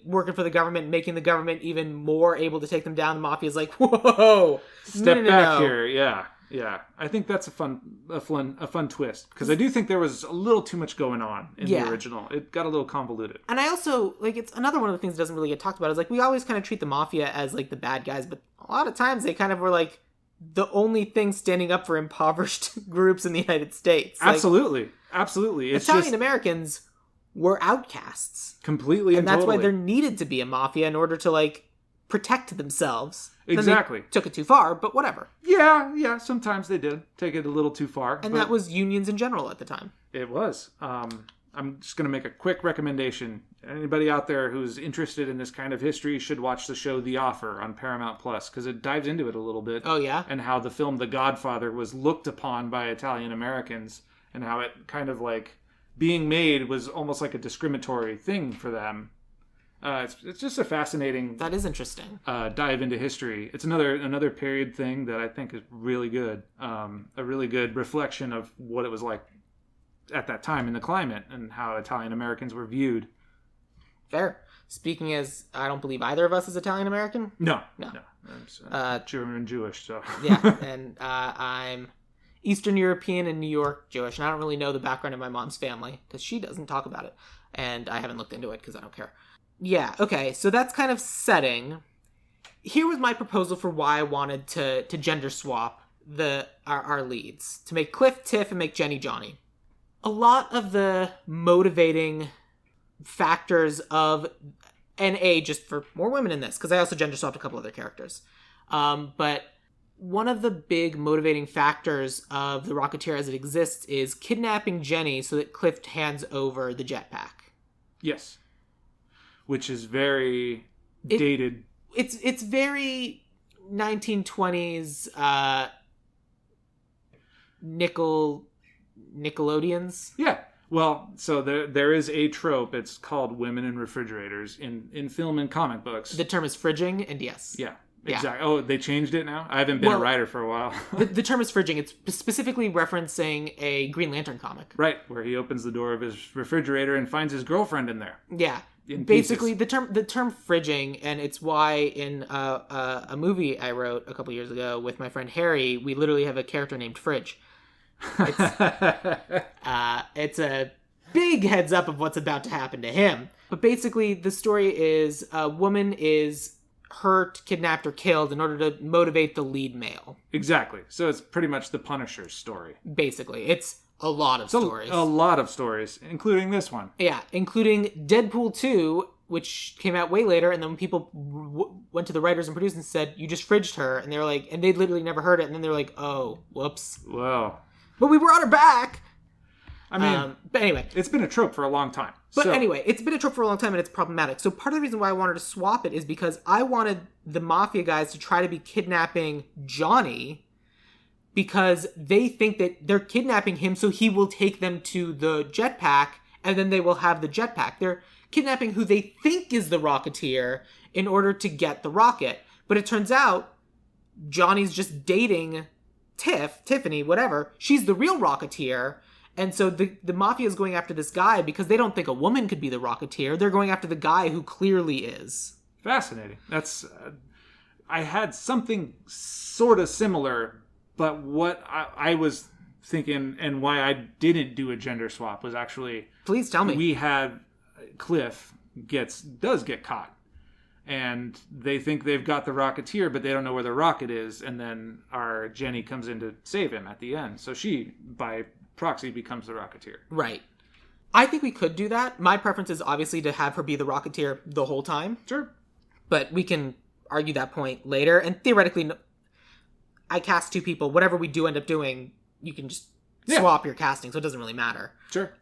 S2: working for the government, making the government even more able to take them down, the mafia is like, whoa,
S3: step back here. Yeah. I think that's a fun twist because I do think there was a little too much going on in the original. It got a little convoluted.
S2: And I also it's another one of the things that doesn't really get talked about is like we always kind of treat the mafia as like the bad guys, but a lot of times they kind of were like the only thing standing up for impoverished groups in the United States.
S3: Absolutely. It's
S2: Italian Americans were outcasts.
S3: Completely
S2: and that's why there needed to be a mafia in order to like protect themselves.
S3: Exactly.
S2: They took it too far, but whatever.
S3: Yeah, sometimes they did take it a little too far.
S2: And that was unions in general at the time.
S3: It was. I'm just going to make a quick recommendation. Anybody out there who's interested in this kind of history should watch the show The Offer on Paramount Plus because it dives into it a little bit.
S2: Oh, yeah?
S3: And how the film The Godfather was looked upon by Italian Americans and how it kind of like being made was almost like a discriminatory thing for them. It's just a fascinating...
S2: That is interesting.
S3: Dive into history. It's another period thing that I think is really good. A really good reflection of what it was like at that time in the climate and how Italian Americans were viewed.
S2: Fair. Speaking as, I don't believe either of us is Italian American.
S3: No. I'm German and Jewish, so.
S2: Yeah, and I'm Eastern European and New York Jewish, and I don't really know the background of my mom's family because she doesn't talk about it, and I haven't looked into it because I don't care. Yeah, okay, so that's kind of setting. here was my proposal for why I wanted to gender swap our leads, to make Cliff Tiff and make Jenny Johnny. A lot of the motivating factors of NA, just for more women in this, because I also gender swapped a couple other characters. But one of the big motivating factors of the Rocketeer as it exists is kidnapping Jenny so that Cliff hands over the jetpack. Yes.
S3: Which is very dated.
S2: It's very 1920s Nickelodeons.
S3: Yeah. Well, so there is a trope. It's called women in refrigerators in film and comic books.
S2: The term is fridging, and yes.
S3: Yeah, exactly. Yeah. Oh, they changed it now? I haven't been a writer for a while.
S2: the term is fridging. It's specifically referencing a Green Lantern comic.
S3: Right, where he opens the door of his refrigerator and finds his girlfriend in there.
S2: Yeah. Basically, the term fridging, and it's why in a movie I wrote a couple years ago with my friend Harry, we literally have a character named Fridge. It's a big heads up of what's about to happen to him. But basically, the story is a woman is hurt, kidnapped, or killed in order to motivate the lead male.
S3: Exactly. So it's pretty much the Punisher's story.
S2: Basically, it's a lot of stories.
S3: A lot of stories, including this one.
S2: Yeah, including Deadpool 2, which came out way later, and then when people went to the writers and producers and said, "You just fridged her," and they were like, and they'd literally never heard it, and then they're like, "Oh, whoops."
S3: Whoa.
S2: But we brought her back.
S3: I mean,
S2: but anyway.
S3: It's been a trope for a long time.
S2: But anyway, it's been a trope for a long time and it's problematic. So part of the reason why I wanted to swap it is because I wanted the mafia guys to try to be kidnapping Johnny because they think that they're kidnapping him so he will take them to the jetpack and then they will have the jetpack. They're kidnapping who they think is the Rocketeer in order to get the rocket. But it turns out Johnny's just dating Tiffany, whatever. She's the real Rocketeer. And so the mafia is going after this guy because they don't think a woman could be the Rocketeer. They're going after the guy who clearly is.
S3: Fascinating. That's I had something sort of similar, but what I was thinking and why I didn't do a gender swap was actually...
S2: Please tell me.
S3: We had Cliff does get caught. And they think they've got the Rocketeer, but they don't know where the rocket is. And then our Jenny comes in to save him at the end. So she, by proxy, becomes the Rocketeer.
S2: Right. I think we could do that. My preference is obviously to have her be the Rocketeer the whole time.
S3: Sure.
S2: But we can argue that point later. And theoretically, I cast two people. Whatever we do end up doing, you can just swap your casting, so it doesn't really matter.
S3: Sure.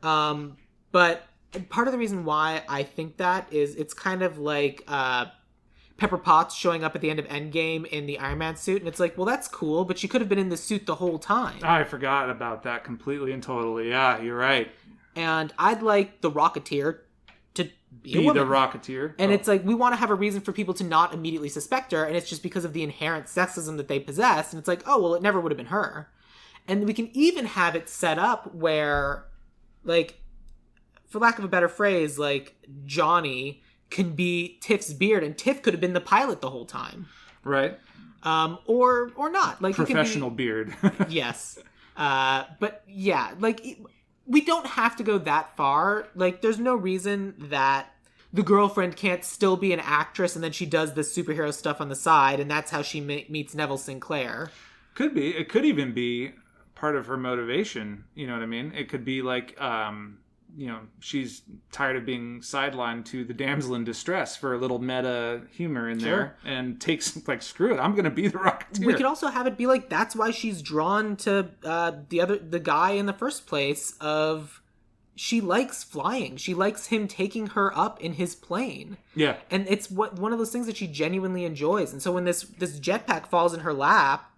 S2: But part of the reason why I think that is it's kind of like Pepper Potts showing up at the end of Endgame in the Iron Man suit. And it's like, well, that's cool, but she could have been in the suit the whole time.
S3: I forgot about that completely and totally. Yeah, you're right.
S2: And I'd like the Rocketeer to be a woman.
S3: The Rocketeer.
S2: And it's like, we want to have a reason for people to not immediately suspect her. And it's just because of the inherent sexism that they possess. And it's like, oh, well, it never would have been her. And we can even have it set up where, like, for lack of a better phrase, like, Johnny can be Tiff's beard, and Tiff could have been the pilot the whole time.
S3: Right.
S2: Or not. Like,
S3: professional beard.
S2: Yes. But yeah, like, we don't have to go that far. Like, there's no reason that the girlfriend can't still be an actress and then she does this superhero stuff on the side, and that's how she meets Neville Sinclair.
S3: Could be. It could even be part of her motivation. You know what I mean? It could be like, she's tired of being sidelined to the damsel in distress for a little meta humor in there, and takes, like, screw it, I'm going to be the Rocketeer.
S2: We could also have it be like, that's why she's drawn to the guy in the first place of, she likes flying. She likes him taking her up in his plane. Yeah. And it's one of those things that she genuinely enjoys. And so when this jetpack falls in her lap,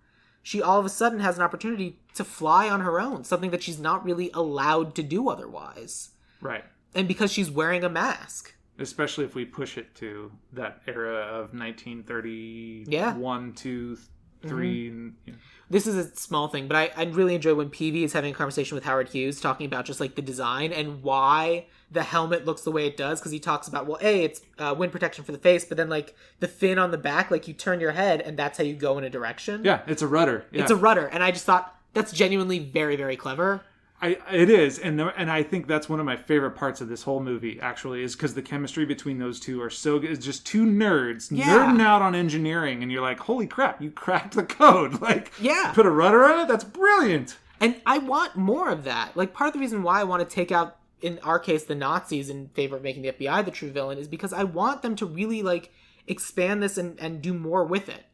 S2: she all of a sudden has an opportunity to fly on her own, something that she's not really allowed to do otherwise. Right. And because she's wearing a mask.
S3: Especially if we push it to that era of 1931, 2, 3.
S2: Mm-hmm. And, This is a small thing, but I really enjoy when Peavy is having a conversation with Howard Hughes talking about just, like, the design and why the helmet looks the way it does, because he talks about, well, it's wind protection for the face, but then, like, the fin on the back, like, you turn your head and that's how you go in a direction.
S3: Yeah, it's a rudder. Yeah.
S2: It's a rudder, and I just thought that's genuinely very, very clever.
S3: It is, and I think that's one of my favorite parts of this whole movie. Actually, is because the chemistry between those two are so good. It's just two nerds nerding out on engineering, and you're like, "Holy crap, you cracked the code!" Like, put a rudder on it. That's brilliant.
S2: And I want more of that. Like, part of the reason why I want to take out, in our case, the Nazis in favor of making the FBI the true villain is because I want them to really like expand this and do more with it.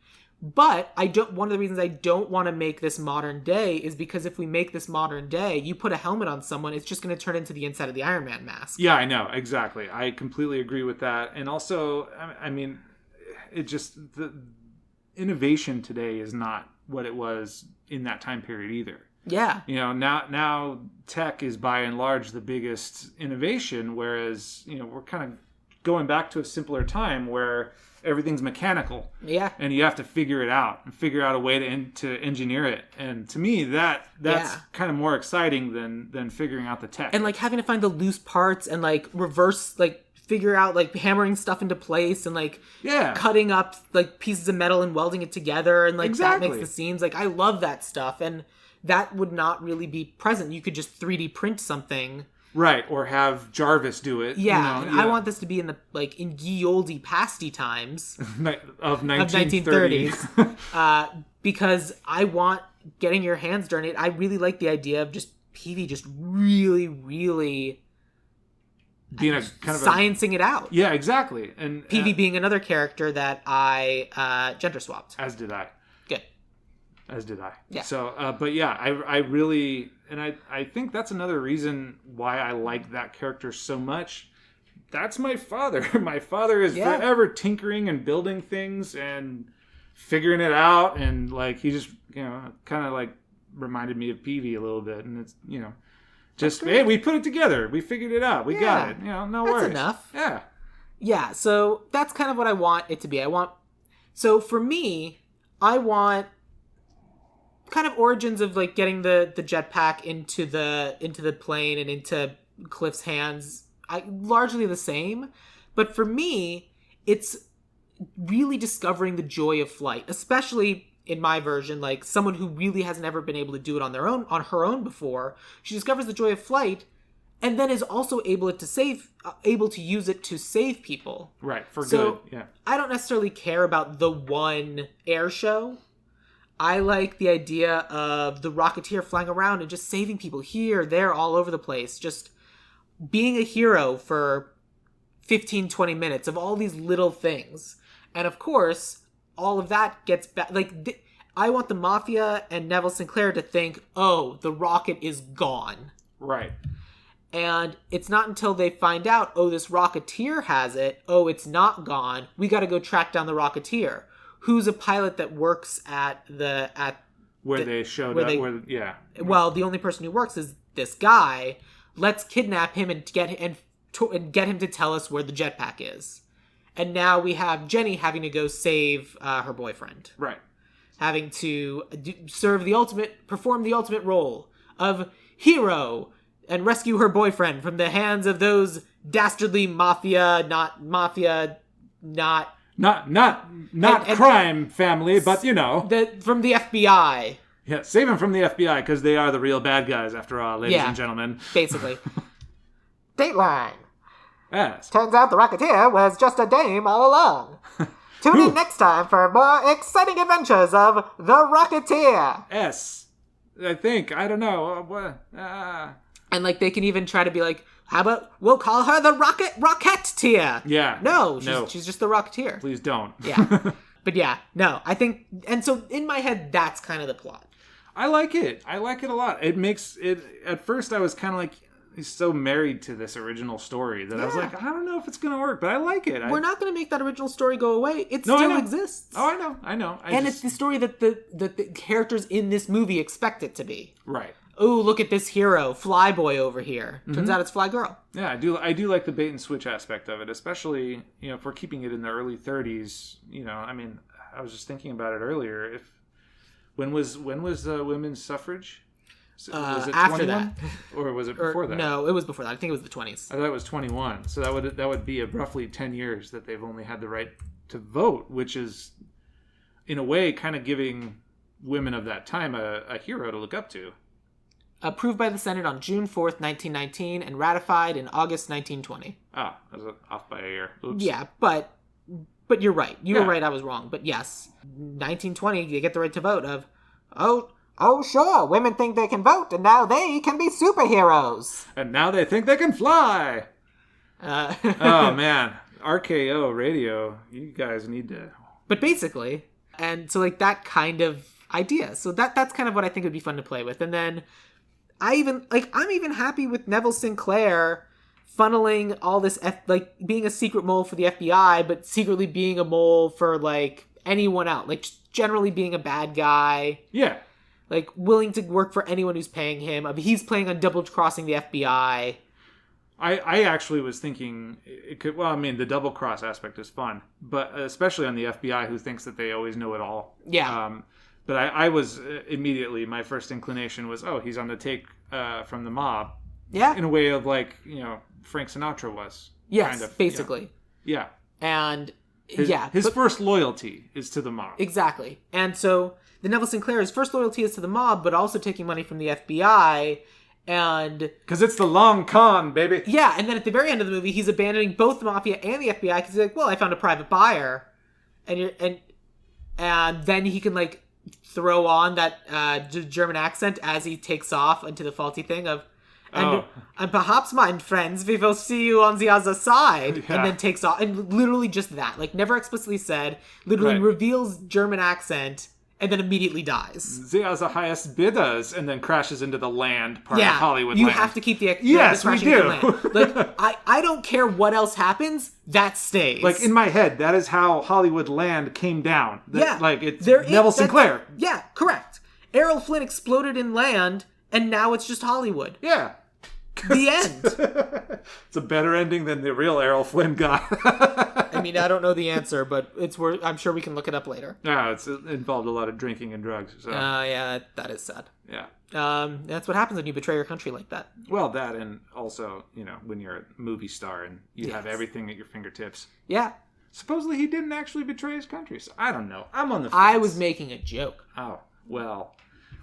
S2: But one of the reasons I don't want to make this modern day is because if we make this modern day, you put a helmet on someone, it's just going to turn into the inside of the Iron Man mask.
S3: Yeah, I know. Exactly. I completely agree with that. And also, I mean, it just, the innovation today is not what it was in that time period either.
S2: Yeah.
S3: You know, now tech is by and large the biggest innovation, whereas, you know, we're kind of going back to a simpler time where everything's mechanical.
S2: Yeah.
S3: And you have to figure it out and figure out a way to engineer it. And to me, that's kind of more exciting than figuring out the tech.
S2: And like having to find the loose parts and like reverse, like figure out like hammering stuff into place and like cutting up like pieces of metal and welding it together. And like that makes the scenes. Like I love that stuff. And that would not really be present. You could just 3D print something.
S3: Right, or have Jarvis do it.
S2: Yeah, I want this to be in the in ye olde pasty times
S3: of 1930s.
S2: Because I want getting your hands dirty. I really like the idea of just Peavy just really, really
S3: being a kind of
S2: sciencing it out.
S3: Yeah, exactly. And
S2: Peavy being another character that I gender swapped.
S3: As did I.
S2: Good.
S3: As did I.
S2: Yeah.
S3: So, but yeah, I really... And I think that's another reason why I like that character so much. That's my father. My father is forever tinkering and building things and figuring it out. And like, he just, you know, kind of like reminded me of Peavy a little bit. And it's, you know, just, hey, we put it together. We figured it out. We got it. You know, no worries.
S2: That's enough.
S3: Yeah.
S2: Yeah. So that's kind of what I want it to be. So for me, I want kind of origins of like getting the jetpack into the plane and into Cliff's hands. Largely the same, but for me, it's really discovering the joy of flight, especially in my version, like someone who really hasn't ever been able to do it on her own before. She discovers the joy of flight, and then is also able to use it to save people.
S3: Right, for good. Yeah.
S2: I don't necessarily care about the one air show. I like the idea of the Rocketeer flying around and just saving people here, there, all over the place. Just being a hero for 15, 20 minutes of all these little things. And of course, all of that gets back. Like, I want the Mafia and Neville Sinclair to think, oh, the rocket is gone.
S3: Right.
S2: And it's not until they find out, oh, this Rocketeer has it. Oh, it's not gone. We got to go track down the Rocketeer. Who's a pilot that works
S3: where they showed up? Yeah.
S2: Well, the only person who works is this guy. Let's kidnap him and get him to tell us where the jetpack is. And now we have Jenny having to go save her boyfriend.
S3: Right.
S2: Having to perform the ultimate role of hero and rescue her boyfriend from the hands of those dastardly Not
S3: crime family, but you know.
S2: From the FBI.
S3: Yeah, save him from the FBI, because they are the real bad guys, after all, ladies and gentlemen.
S2: Basically. Dateline.
S3: Yes.
S2: Turns out the Rocketeer was just a dame all along. Tune in next time for more exciting adventures of the Rocketeer.
S3: Yes. I think. I don't know.
S2: And like they can even try to be like, how about we'll call her the Rocketeer?
S3: Yeah.
S2: No, she's just the Rocketeer.
S3: Please don't.
S2: Yeah. But yeah, no, I think, and so in my head, that's kind of the plot.
S3: I like it. I like it a lot. It makes it, at first I was kind of like, he's so married to this original story that I was like, I don't know if it's going to work, but I like it.
S2: We're not going to make that original story go away. It still exists.
S3: Oh, I know.
S2: It's the story that the characters in this movie expect it to be.
S3: Right.
S2: Oh, look at this hero, Flyboy over here. Turns out it's Fly Girl.
S3: Yeah, I do like the bait and switch aspect of it, especially, you know, if we're keeping it in the early 30s, you know, I mean, I was just thinking about it earlier. When was women's suffrage? Was it
S2: after
S3: 21? Or was it before that?
S2: No, it was before that. I think it was the 20s.
S3: I thought it was 21. So that would be roughly 10 years that they've only had the right to vote, which is, in a way, kind of giving women of that time a hero to look up to.
S2: approved by the Senate on June 4th, 1919, and ratified in August 1920.
S3: Oh, I was off by a year. Oops.
S2: Yeah, but you're right. You were right, I was wrong. But yes, 1920, you get the right to vote of, oh sure, women think they can vote, and now they can be superheroes.
S3: And now they think they can fly. Oh, man. RKO radio, you guys need to...
S2: But basically, and so like that kind of idea. So that's kind of what I think would be fun to play with. And then I'm even happy with Neville Sinclair funneling all this, being a secret mole for the FBI, but secretly being a mole for, like, anyone else. Like, generally being a bad guy.
S3: Yeah.
S2: Like, willing to work for anyone who's paying him. I mean, he's planning on double-crossing the FBI.
S3: I actually was thinking it could... Well, I mean, the double-cross aspect is fun. But especially on the FBI, who thinks that they always know it all.
S2: Yeah.
S3: But I was immediately... My first inclination was, he's on the take from the mob.
S2: Yeah.
S3: In a way of, like, Frank Sinatra was.
S2: Yes,
S3: kind of,
S2: basically.
S3: Yeah.
S2: And,
S3: his first loyalty is to the mob.
S2: Exactly. And so, the Neville Sinclair's first loyalty is to the mob, but also taking money from the FBI, and...
S3: Because it's the long con, baby.
S2: Yeah, and then at the very end of the movie, he's abandoning both the Mafia and the FBI, because he's like, well, I found a private buyer. And then he can, like, throw on that German accent as he takes off into the faulty thing of... And perhaps, my friends, we will see you on the other side. Yeah. And then takes off. And literally just that. Like, never explicitly said. Literally reveals German accent and then immediately dies.
S3: They are the highest bidders. And then crashes into the land part of Hollywood
S2: you
S3: land.
S2: Have to keep the...
S3: Yes, we do.
S2: Like, I don't care what else happens. That stays.
S3: Like, in my head, that is how Hollywood land came down. Like, it's Neville Sinclair.
S2: Yeah, correct. Errol Flynn exploded in land, and now it's just Hollywood.
S3: Yeah.
S2: The end.
S3: It's a better ending than the real Errol Flynn got.
S2: I mean, I don't know the answer, but I'm sure we can look it up later.
S3: Yeah, it's involved a lot of drinking and drugs. So.
S2: Yeah, that is sad.
S3: Yeah.
S2: That's what happens when you betray your country like that.
S3: Well, that and also, when you're a movie star and you have everything at your fingertips.
S2: Yeah.
S3: Supposedly he didn't actually betray his country, so I don't know. I'm on the fence.
S2: I was making a joke.
S3: Oh, well,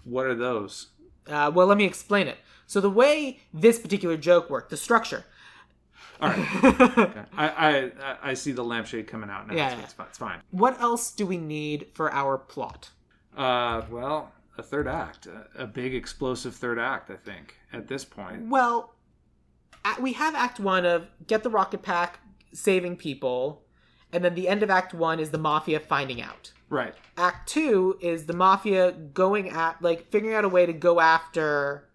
S3: what are those?
S2: Well, let me explain it. So the way this particular joke worked, the structure.
S3: All right. Okay. I see the lampshade coming out now.
S2: Yeah,
S3: It's fine.
S2: What else do we need for our plot?
S3: Well, a third act. A big explosive third act, I think, at this point.
S2: Well, we have Act 1 of get the rocket pack, saving people, and then the end of Act 1 is the Mafia finding out.
S3: Right.
S2: Act 2 is the Mafia figuring out a way to go after...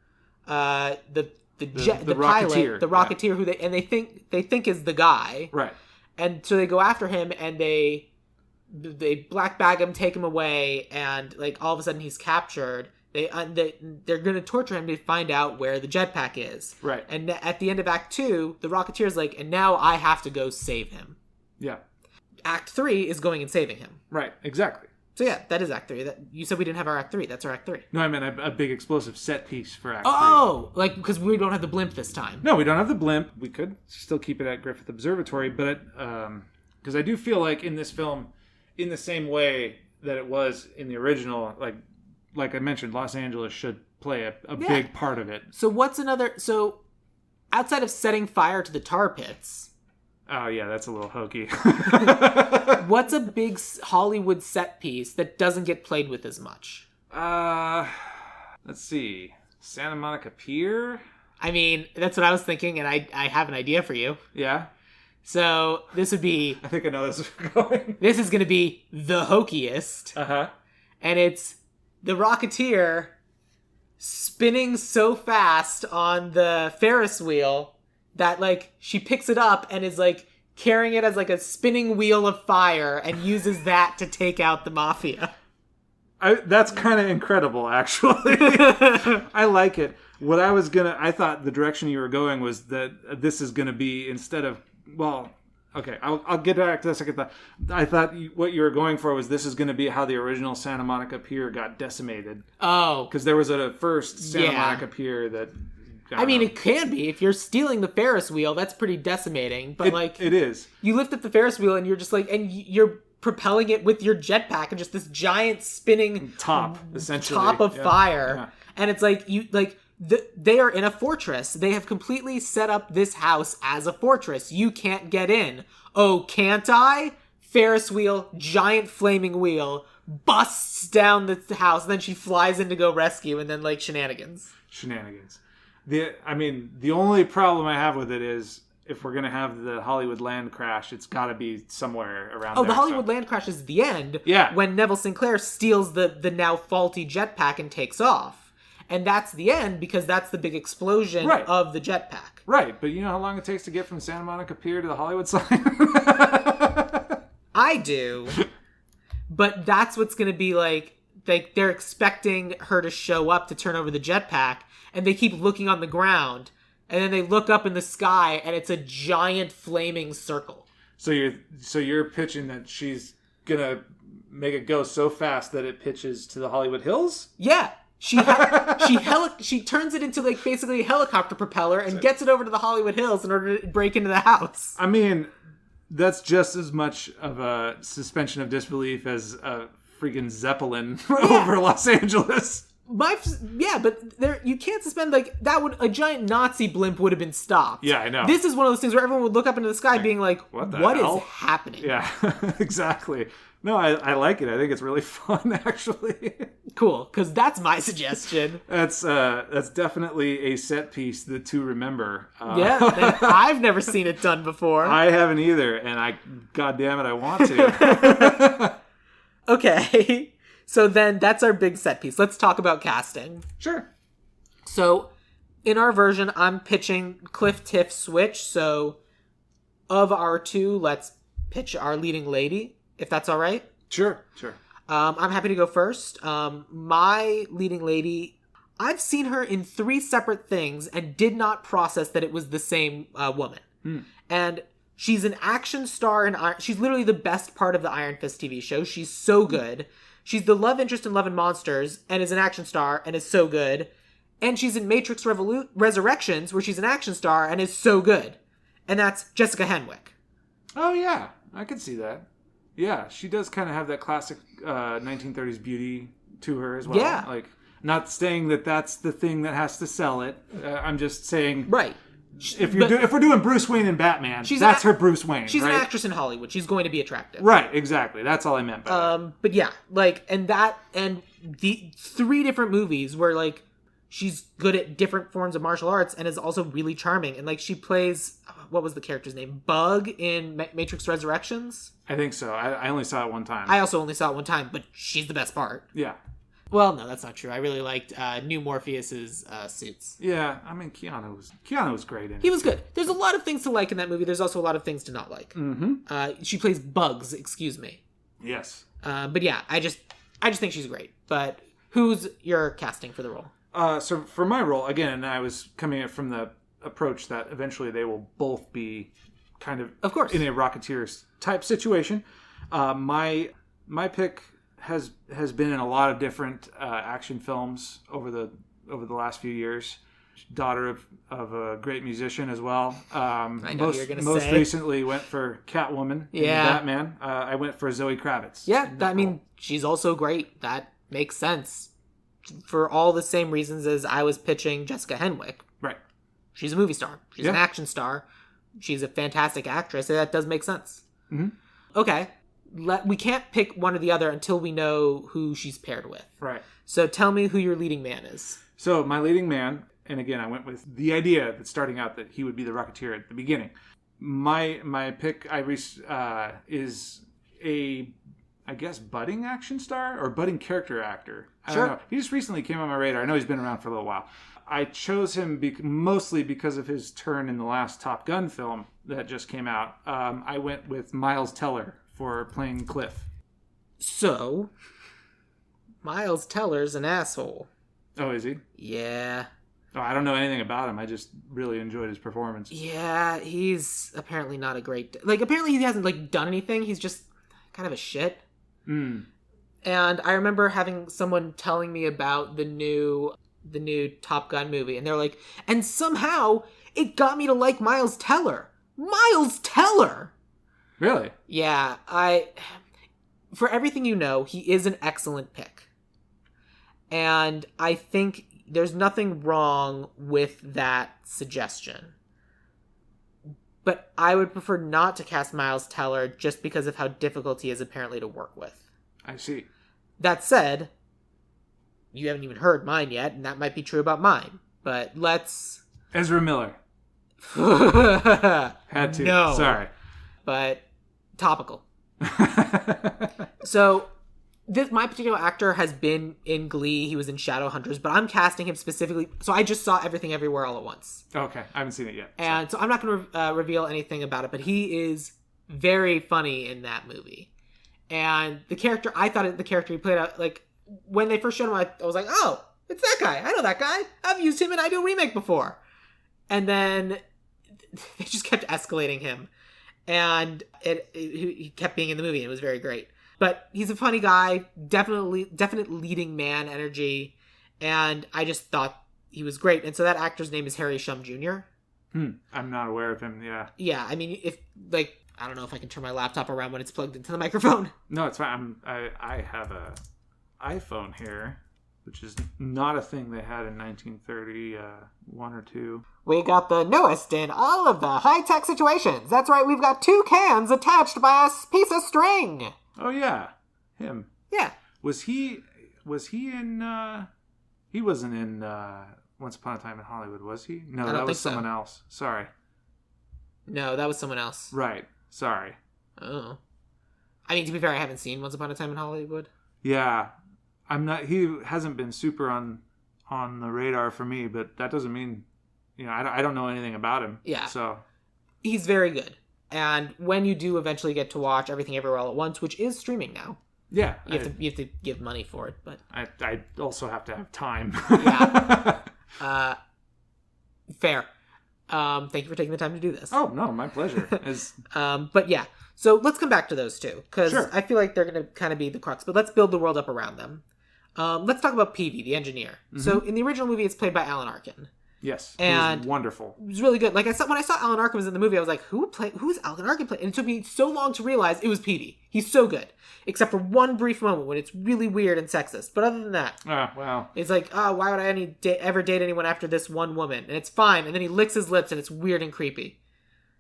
S2: the pilot, the Rocketeer, who they think is the guy,
S3: right? And
S2: so they go after him and they black bag him, take him away, and like all of a sudden he's captured. They're going to torture him to find out where the jetpack is,
S3: right? And
S2: at the end of Act 2, the Rocketeer's like, and now I have to go save him.
S3: Yeah.
S2: Act 3 is going and saving him.
S3: Right. Exactly.
S2: So yeah, that is Act 3. You said we didn't have our Act 3. That's our Act 3.
S3: No, I meant a big explosive set piece for Act 3.
S2: Oh! Like, because we don't have the blimp this time.
S3: No, we don't have the blimp. We could still keep it at Griffith Observatory, but because I do feel like in this film, in the same way that it was in the original, like I mentioned, Los Angeles should play a big part of it.
S2: So outside of setting fire to the tar pits...
S3: Oh, yeah, that's a little hokey.
S2: What's a big Hollywood set piece that doesn't get played with as much?
S3: Let's see. Santa Monica Pier?
S2: I mean, that's what I was thinking, and I have an idea for you.
S3: Yeah?
S2: So, this would be...
S3: I think I know this is going.
S2: This is going to be the hokiest.
S3: Uh-huh.
S2: And it's the Rocketeer spinning so fast on the Ferris wheel... that, like, she picks it up and is, like, carrying it as, like, a spinning wheel of fire and uses that to take out the Mafia.
S3: That's kind of incredible, actually. I like it. I thought the direction you were going was that this is going to be instead of, well, okay, I'll get back to the second thought. I thought what you were going for was this is going to be how the original Santa Monica Pier got decimated.
S2: Oh.
S3: Because there was a first Santa Monica Pier that...
S2: I mean, it can be. If you're stealing the Ferris wheel, that's pretty decimating. But,
S3: it is.
S2: You lift up the Ferris wheel and you're just like, and you're propelling it with your jetpack and just this giant spinning
S3: top, essentially.
S2: Top of fire. Yeah. And it's like, they are in a fortress. They have completely set up this house as a fortress. You can't get in. Oh, can't I? Ferris wheel, giant flaming wheel, busts down the house, and then she flies in to go rescue, and then, like, shenanigans.
S3: The only problem I have with it is if we're going to have the Hollywood land crash, it's got to be somewhere around there.
S2: The Hollywood land crash is the end when Neville Sinclair steals the now faulty jetpack and takes off. And that's the end because that's the big explosion of the jetpack.
S3: Right, but you know how long it takes to get from Santa Monica Pier to the Hollywood sign?
S2: I do. But that's what's going to be like they're expecting her to show up to turn over the jetpack, and they keep looking on the ground, and then they look up in the sky, and it's a giant flaming circle.
S3: So you're pitching that she's going to make it go so fast that it pitches to the Hollywood Hills?
S2: Yeah. She turns it into, like, basically a helicopter propeller and gets it over to the Hollywood Hills in order to break into the house.
S3: I mean, that's just as much of a suspension of disbelief as a freaking Zeppelin over Los Angeles.
S2: But you can't suspend, like, a giant Nazi blimp would have been stopped.
S3: Yeah, I know.
S2: This is one of those things where everyone would look up into the sky being like, what is happening?
S3: Yeah, exactly. No, I like it. I think it's really fun, actually.
S2: Cool, because that's my suggestion.
S3: That's definitely a set piece to remember.
S2: I've never seen it done before.
S3: I haven't either, and goddamn it, I want to.
S2: Okay, so then that's our big set piece. Let's talk about casting.
S3: Sure.
S2: So, in our version, I'm pitching Cliff Tiff switch. So, of our two, let's pitch our leading lady. If that's all right?
S3: Sure.
S2: I'm happy to go first. My leading lady, I've seen her in 3 separate things and did not process that it was the same woman. And she's an action star, and she's literally the best part of the Iron Fist TV show. She's so good. She's the love interest in Love and Monsters and is an action star and is so good. And she's in Matrix Resurrections, where she's an action star and is so good. And that's Jessica Henwick.
S3: Oh, yeah. I could see that. Yeah, she does kind of have that classic 1930s beauty to her as well.
S2: Yeah.
S3: Like, not saying that that's the thing that has to sell it. I'm just saying...
S2: Right.
S3: If we're doing Bruce Wayne and Batman, that's her Bruce Wayne,
S2: she's
S3: right?
S2: an actress in Hollywood. She's going to be attractive.
S3: Right, exactly. That's all I meant by that.
S2: But yeah, like, and the 3 different movies where, like, she's good at different forms of martial arts and is also really charming. And, like, she plays... What was the character's name? Bug in Matrix Resurrections?
S3: I think so. I only saw it one time.
S2: I also only saw it one time, but she's the best part.
S3: Yeah.
S2: Well, no, that's not true. I really liked New Morpheus's suits.
S3: Yeah, I mean, Keanu was great in it.
S2: He was good. There's a lot of things to like in that movie. There's also a lot of things to not like. Mm-hmm. She plays Bugs, excuse me.
S3: Yes.
S2: But yeah, I just think she's great. But who's your casting for the role?
S3: So for my role, again, I was coming from the approach that eventually they will both be kind of
S2: course,
S3: in a Rocketeer type situation. My pick has been in a lot of different action films over the last few years. Daughter of a great musician as well.
S2: I know what you're gonna say.
S3: Most recently went for Catwoman in Batman. I went for Zoe Kravitz.
S2: Yeah, I mean, she's also great. That makes sense. For all the same reasons as I was pitching Jessica Henwick.
S3: Right.
S2: She's a movie star. She's an action star. She's a fantastic actress. And that does make sense. Mm-hmm. Okay. We can't pick one or the other until we know who she's paired with.
S3: Right.
S2: So tell me who your leading man is.
S3: So my leading man, and again, I went with the idea that starting out that he would be the Rocketeer at the beginning. My pick is a, I guess, budding action star or budding character actor. I don't know. He just recently came on my radar. I know he's been around for a little while. I chose him mostly because of his turn in the last Top Gun film that just came out. I went with Miles Teller for playing Cliff.
S2: So, Miles Teller's an asshole.
S3: Oh, is he?
S2: Yeah.
S3: Oh, I don't know anything about him. I just really enjoyed his performance.
S2: Yeah, he's apparently not a great... apparently he hasn't, done anything. He's just kind of a shit. And I remember having someone telling me about the new Top Gun movie, and they're like, and somehow it got me to like Miles Teller. Miles Teller!
S3: Really?
S2: Yeah, for everything you know, he is an excellent pick. And I think there's nothing wrong with that suggestion. But I would prefer not to cast Miles Teller just because of how difficult he is apparently to work with.
S3: I see.
S2: That said, you haven't even heard mine yet, and that might be true about mine. But let's...
S3: Ezra Miller. Had to.
S2: No.
S3: Sorry.
S2: But topical. So, my particular actor has been in Glee. He was in Shadowhunters, but I'm casting him specifically. So I just saw Everything Everywhere All at Once.
S3: Okay. I haven't seen it yet.
S2: And so I'm not going to reveal anything about it, but he is very funny in that movie. And the character, I thought the character he played out, like, when they first showed him, I was like, oh, it's that guy. I know that guy. I've used him in I Do Remake before. And then they just kept escalating him. And he kept being in the movie, and it was very great. But he's a funny guy, definite leading man energy, and I just thought he was great. And so that actor's name is Harry Shum Jr.
S3: I'm not aware of him, yeah.
S2: Yeah, I mean, I don't know if I can turn my laptop around when it's plugged into the microphone.
S3: No, it's fine. I have a iPhone here, which is not a thing they had in 1931 or 2.
S2: We got the newest in all of the high-tech situations. That's right, we've got 2 cans attached by a piece of string.
S3: Oh, yeah. Him.
S2: Yeah.
S3: Was he in, he wasn't in Once Upon a Time in Hollywood, was he? No, that was someone else. Sorry.
S2: No, that was someone else.
S3: Right. Sorry.
S2: Oh. I mean, to be fair, I haven't seen Once Upon a Time in Hollywood.
S3: Yeah. He hasn't been super on the radar for me, but that doesn't mean, I don't know anything about him.
S2: Yeah.
S3: So.
S2: He's very good. And when you do eventually get to watch Everything Everywhere All at Once, which is streaming now.
S3: Yeah.
S2: You have to give money for it, but.
S3: I also have to have time.
S2: Yeah. Fair. Thank you for taking the time to do this.
S3: Oh, no, my pleasure.
S2: But yeah, so let's come back to those two, because
S3: Sure.
S2: I feel like they're going to kind of be the crux, but let's build the world up around them. Let's talk about Peavy, the engineer. Mm-hmm. So in the original movie, it's played by Alan Arkin.
S3: Yes,
S2: and
S3: it was wonderful.
S2: It was really good. Like when I saw Alan Arkin was in the movie, I was like, who's Alan Arkin playing? And it took me so long to realize it was Peavy. He's so good. Except for one brief moment when it's really weird and sexist. But other than that,
S3: wow.
S2: It's like, why would I ever date anyone after this one woman? And it's fine. And then he licks his lips and it's weird and creepy.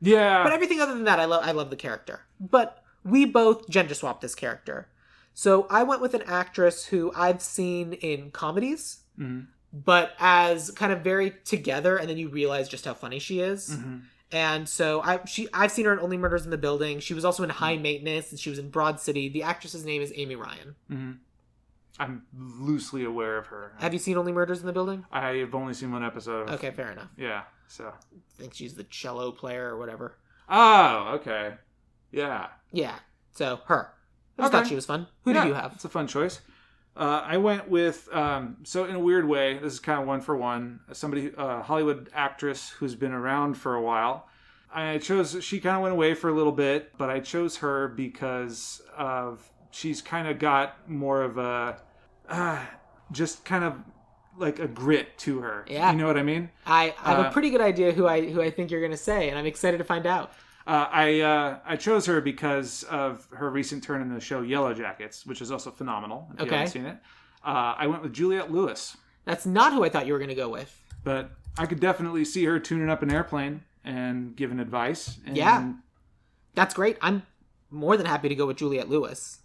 S3: Yeah.
S2: But everything other than that, I love the character. But we both gender swapped this character. So I went with an actress who I've seen in comedies, but as kind of very together, and then you realize just how funny she is. Mm-hmm. And so I've seen her in Only Murders in the Building. She was also in High Maintenance, and she was in Broad City. The actress's name is Amy Ryan.
S3: Mm-hmm. I'm loosely aware of her.
S2: Have you seen Only Murders in the Building?
S3: I've only seen one episode.
S2: Okay, fair enough.
S3: Yeah, so.
S2: I think she's the cello player or whatever.
S3: Oh, okay. Yeah.
S2: Yeah, so her. I just thought she was fun. Who did you have?
S3: It's a fun choice. I went with, so in a weird way, this is kind of one for one, Hollywood actress who's been around for a while. She kind of went away for a little bit, but I chose her because she's kind of got more of a, just kind of like a grit to her. Yeah. You know what I mean?
S2: I have a pretty good idea who I think you're going to say, and I'm excited to find out.
S3: I chose her because of her recent turn in the show Yellow Jackets, which is also phenomenal, if you haven't seen it. I went with Juliette Lewis.
S2: That's not who I thought you were going to go with.
S3: But I could definitely see her tuning up an airplane and giving advice.
S2: Yeah. That's great. I'm more than happy to go with Juliette Lewis.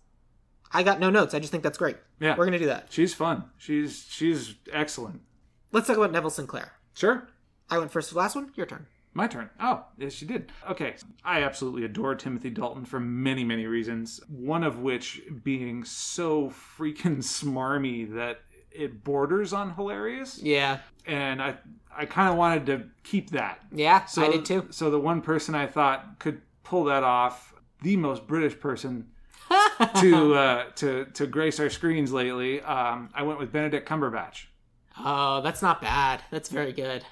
S2: I got no notes. I just think that's great. Yeah. We're going to do that.
S3: She's fun. She's excellent.
S2: Let's talk about Neville Sinclair.
S3: Sure.
S2: I went first to the last one. Your turn.
S3: My turn. Oh, yes, you did. Okay. I absolutely adore Timothy Dalton for many, many reasons. One of which being so freaking smarmy that it borders on hilarious.
S2: Yeah.
S3: And I kind of wanted to keep that.
S2: Yeah, so, I did too.
S3: So the one person I thought could pull that off, the most British person to grace our screens lately, I went with Benedict Cumberbatch.
S2: Oh, that's not bad. That's very good.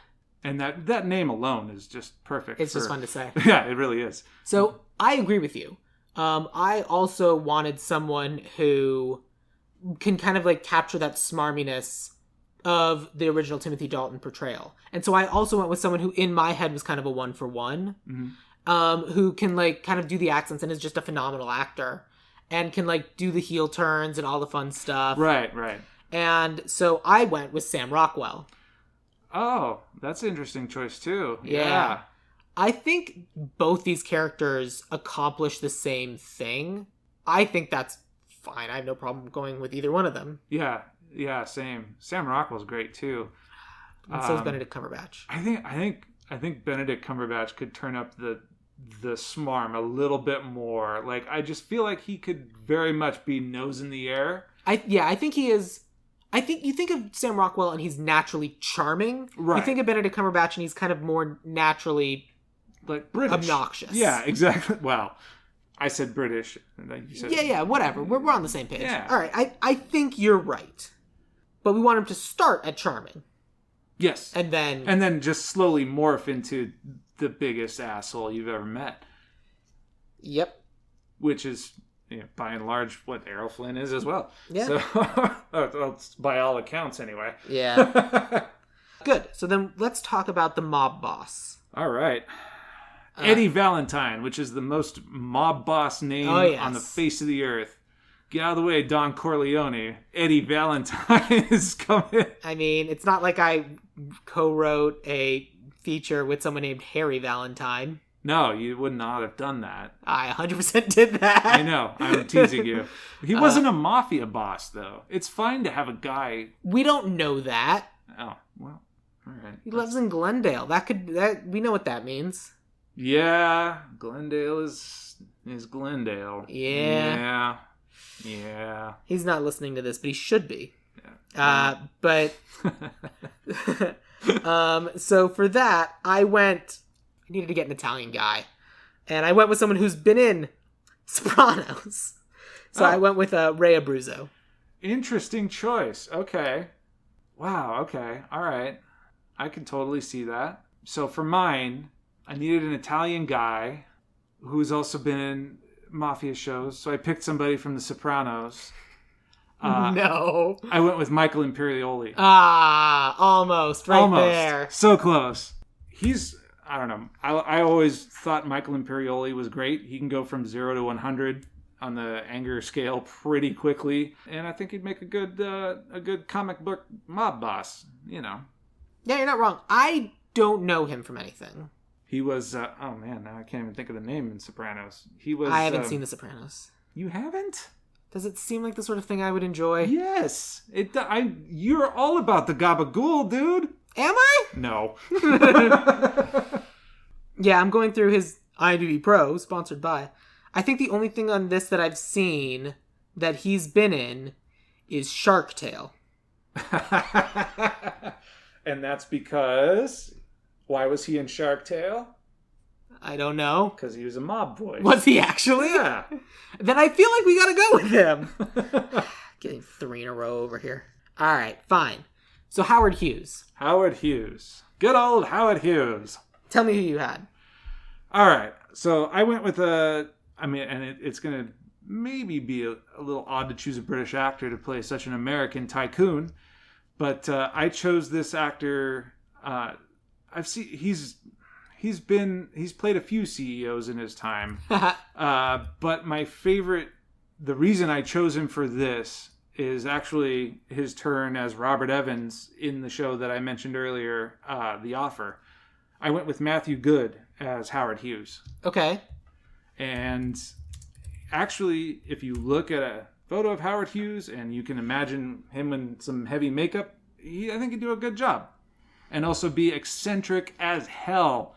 S3: And that name alone is just perfect.
S2: It's just fun to say.
S3: Yeah, it really is.
S2: So I agree with you. I also wanted someone who can kind of like capture that smarminess of the original Timothy Dalton portrayal. And so I also went with someone who in my head was kind of a 1-for-1, who can like kind of do the accents and is just a phenomenal actor and can like do the heel turns and all the fun stuff.
S3: Right.
S2: And so I went with Sam Rockwell.
S3: Oh, that's an interesting choice too.
S2: Yeah. I think both these characters accomplish the same thing. I think that's fine. I have no problem going with either one of them.
S3: Yeah, same. Sam Rockwell's great too.
S2: And so is Benedict Cumberbatch.
S3: I think Benedict Cumberbatch could turn up the smarm a little bit more. Like, I just feel like he could very much be nose in the air.
S2: I think he is. I think you think of Sam Rockwell and he's naturally charming.
S3: Right.
S2: You think of Benedict Cumberbatch and he's kind of more naturally
S3: like British,
S2: obnoxious.
S3: Yeah, exactly. Well, I said British. And you said
S2: yeah. Whatever. We're on the same page.
S3: Yeah.
S2: All right. I think you're right, but we want him to start at charming.
S3: Yes.
S2: And then
S3: just slowly morph into the biggest asshole you've ever met.
S2: Yep.
S3: Which is, by and large, what Errol Flynn is as well.
S2: Yeah.
S3: So, by all accounts, anyway.
S2: Yeah. Good. So then let's talk about the mob boss.
S3: All right. Eddie Valentine, which is the most mob boss name on the face of the earth. Get out of the way, Don Corleone. Eddie Valentine is coming.
S2: I mean, it's not like I co-wrote a feature with someone named Harry Valentine.
S3: No, you would not have done that.
S2: I 100% did that.
S3: I know. I'm teasing you. He wasn't a mafia boss, though. It's fine to have a guy...
S2: We don't know that.
S3: Oh, well, all right.
S2: He lives in Glendale. We know what that means.
S3: Yeah, Glendale is Glendale.
S2: Yeah.
S3: Yeah.
S2: He's not listening to this, but he should be.
S3: Yeah.
S2: But so for that, I needed to get an Italian guy, and I went with someone who's been in Sopranos. So I went with Ray Abruzzo.
S3: Interesting choice. Okay. Wow. Okay. All right. I can totally see that. So for mine, I needed an Italian guy who's also been in mafia shows. So I picked somebody from The Sopranos.
S2: No.
S3: I went with Michael Imperioli.
S2: Almost. Right there.
S3: So close. I don't know. I always thought Michael Imperioli was great. He can go from 0 to 100 on the anger scale pretty quickly. And I think he'd make a good comic book mob boss,
S2: Yeah, you're not wrong. I don't know him from anything.
S3: He was, oh man, now I can't even think of the name in Sopranos.
S2: I haven't seen The Sopranos.
S3: You haven't?
S2: Does it seem like the sort of thing I would enjoy?
S3: Yes. You're all about the gabagool, dude.
S2: Am I?
S3: No.
S2: Yeah, I'm going through his IMDb Pro, sponsored by. I think the only thing on this that I've seen that he's been in is Shark Tale.
S3: And that's because... Why was he in Shark Tale?
S2: I don't know.
S3: Because he was a mob boy.
S2: Was he actually?
S3: Yeah.
S2: Then I feel like we gotta go with him. Getting 3 in a row over here. all right, fine. So Howard Hughes.
S3: Howard Hughes. Good old Howard Hughes.
S2: Tell me who you had.
S3: All right. So I went with it's going to maybe be a little odd to choose a British actor to play such an American tycoon. But I chose this actor. He's played a few CEOs in his time. But my favorite, the reason I chose him for this is actually his turn as Robert Evans in the show that I mentioned earlier, The Offer. I went with Matthew Good as Howard Hughes.
S2: Okay.
S3: And actually, if you look at a photo of Howard Hughes and you can imagine him in some heavy makeup, I think he'd do a good job. And also be eccentric as hell.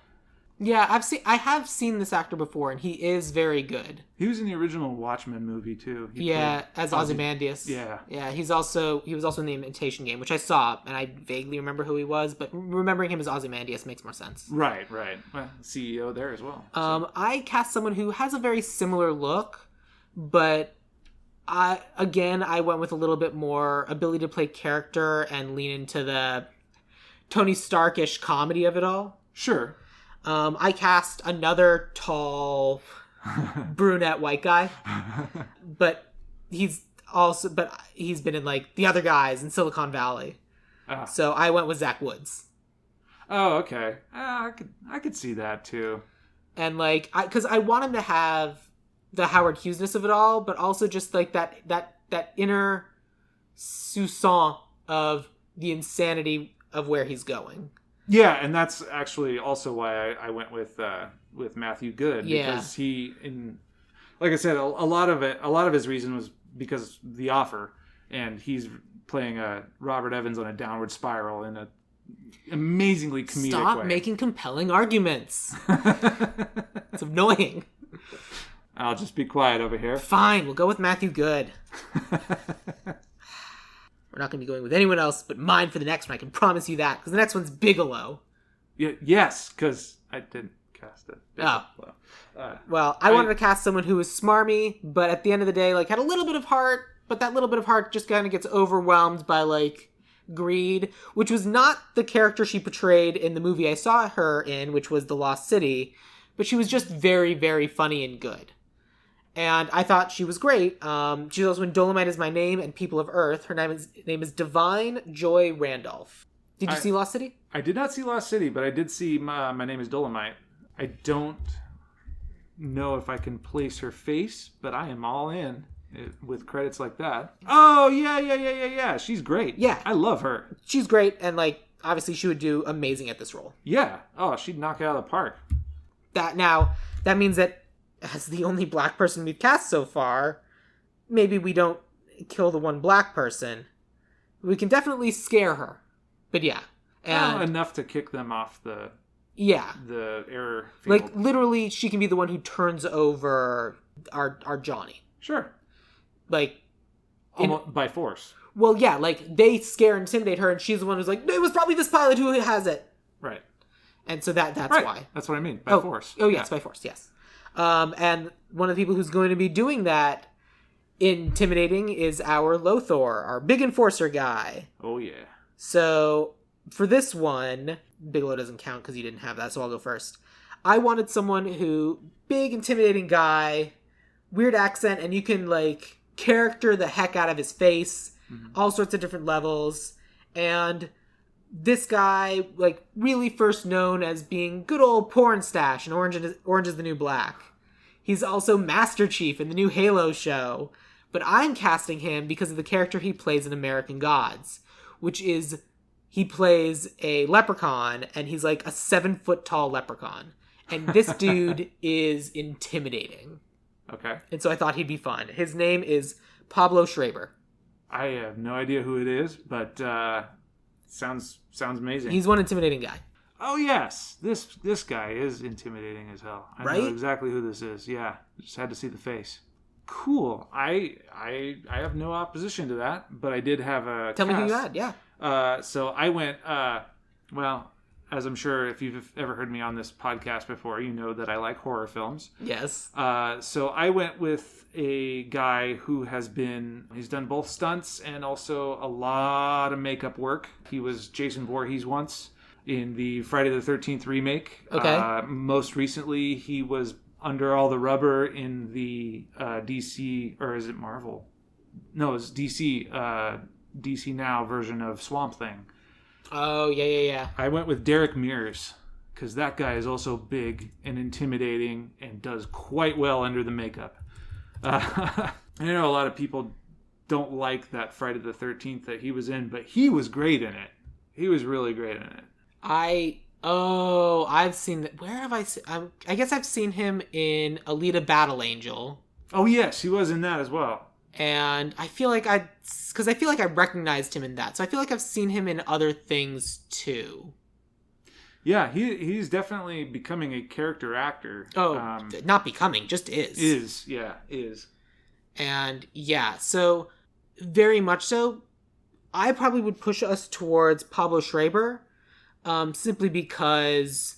S2: Yeah, I have seen this actor before, and he is very good.
S3: He was in the original Watchmen movie too.
S2: As Ozymandias.
S3: Yeah.
S2: Yeah, he was also in the Imitation Game, which I saw, and I vaguely remember who he was, but remembering him as Ozymandias makes more sense.
S3: Right. Well, CEO there as well.
S2: So. I cast someone who has a very similar look, but I went with a little bit more ability to play character and lean into the Tony Stark-ish comedy of it all.
S3: Sure.
S2: I cast another tall brunette white guy, but he's been in like The Other Guys in Silicon Valley. So I went with Zach Woods.
S3: Oh, okay. I could see that too.
S2: And because I want him to have the Howard Hughesness of it all, but also just like that inner soupçon of the insanity of where he's going.
S3: Yeah, and that's actually also why I went with Matthew Good, because like I said, a lot of his reason was because The Offer, and he's playing Robert Evans on a downward spiral in a amazingly comedic way.
S2: Stop making compelling arguments. It's annoying.
S3: I'll just be quiet over here.
S2: Fine, we'll go with Matthew Good. We're not going to be going with anyone else but mine for the next one. I can promise you that, because the next one's Bigelow.
S3: Yes, because I didn't cast it.
S2: Oh. Well, I wanted to cast someone who was smarmy, but at the end of the day, like, had a little bit of heart, but that little bit of heart just kind of gets overwhelmed by, like, greed, which was not the character she portrayed in the movie I saw her in, which was The Lost City, but she was just very, very funny and good. And I thought she was great. She's also in Dolomite Is My Name and People of Earth. Her name is Divine Joy Randolph. Did you see Lost City?
S3: I did not see Lost City, but I did see My Name is Dolomite. I don't know if I can place her face, but I am all in with credits like that. Oh, yeah. She's great.
S2: Yeah.
S3: I love her.
S2: She's great, and, like, obviously she would do amazing at this role.
S3: Yeah. Oh, she'd knock it out of the park.
S2: That means that as the only black person we've cast so far, maybe we don't kill the one black person. We can definitely scare her. But yeah. And
S3: enough to kick them off the error field.
S2: Like, literally, she can be the one who turns over our Johnny.
S3: Sure.
S2: Like...
S3: Almost by force.
S2: Well, yeah, like, they scare and intimidate her, and she's the one who's like, it was probably this pilot who has it.
S3: Right.
S2: And so that's
S3: right.
S2: why.
S3: That's what I mean, by force.
S2: Oh, yes, by force, yes. And one of the people who's going to be doing that intimidating is our Lothor, our big enforcer guy.
S3: Oh, yeah.
S2: So, for this one, Bigelow doesn't count because you didn't have that, so I'll go first. I wanted someone who, big, intimidating guy, weird accent, and you can, like, character the heck out of his face, all sorts of different levels, and this guy, like, really first known as being good old porn stash in Orange is the New Black. He's also Master Chief in the new Halo show, but I'm casting him because of the character he plays in American Gods, which is he plays a leprechaun, and he's like a 7-foot tall leprechaun. And this dude is intimidating.
S3: Okay.
S2: And so I thought he'd be fun. His name is Pablo Schreiber.
S3: I have no idea who it is, but sounds amazing.
S2: He's one intimidating guy.
S3: Oh yes, this guy is intimidating as hell. I know exactly who this is. Yeah, just had to see the face. Cool. I have no opposition to that, but I did have a
S2: Tell me who you had. Yeah.
S3: So I went. Well, as I'm sure if you've ever heard me on this podcast before, you know that I like horror films.
S2: Yes.
S3: So I went with a guy who he's done both stunts and also a lot of makeup work. He was Jason Voorhees once in the Friday the 13th remake.
S2: Okay.
S3: Most recently, he was under all the rubber in the DC, or is it Marvel? No, it's DC Now version of Swamp Thing.
S2: Oh, yeah.
S3: I went with Derek Mears, because that guy is also big and intimidating and does quite well under the makeup. I know a lot of people don't like that Friday the 13th that he was in, but he was great in it. He was really great in it.
S2: I've seen that. Where have I seen? I guess I've seen him in Alita Battle Angel.
S3: Oh, yes, he was in that as well.
S2: And I feel like I recognized him in that. So I feel like I've seen him in other things too.
S3: Yeah, he's definitely becoming a character actor.
S2: Oh, not becoming, just is.
S3: Is.
S2: And yeah, so very much so. I probably would push us towards Pablo Schreiber, simply because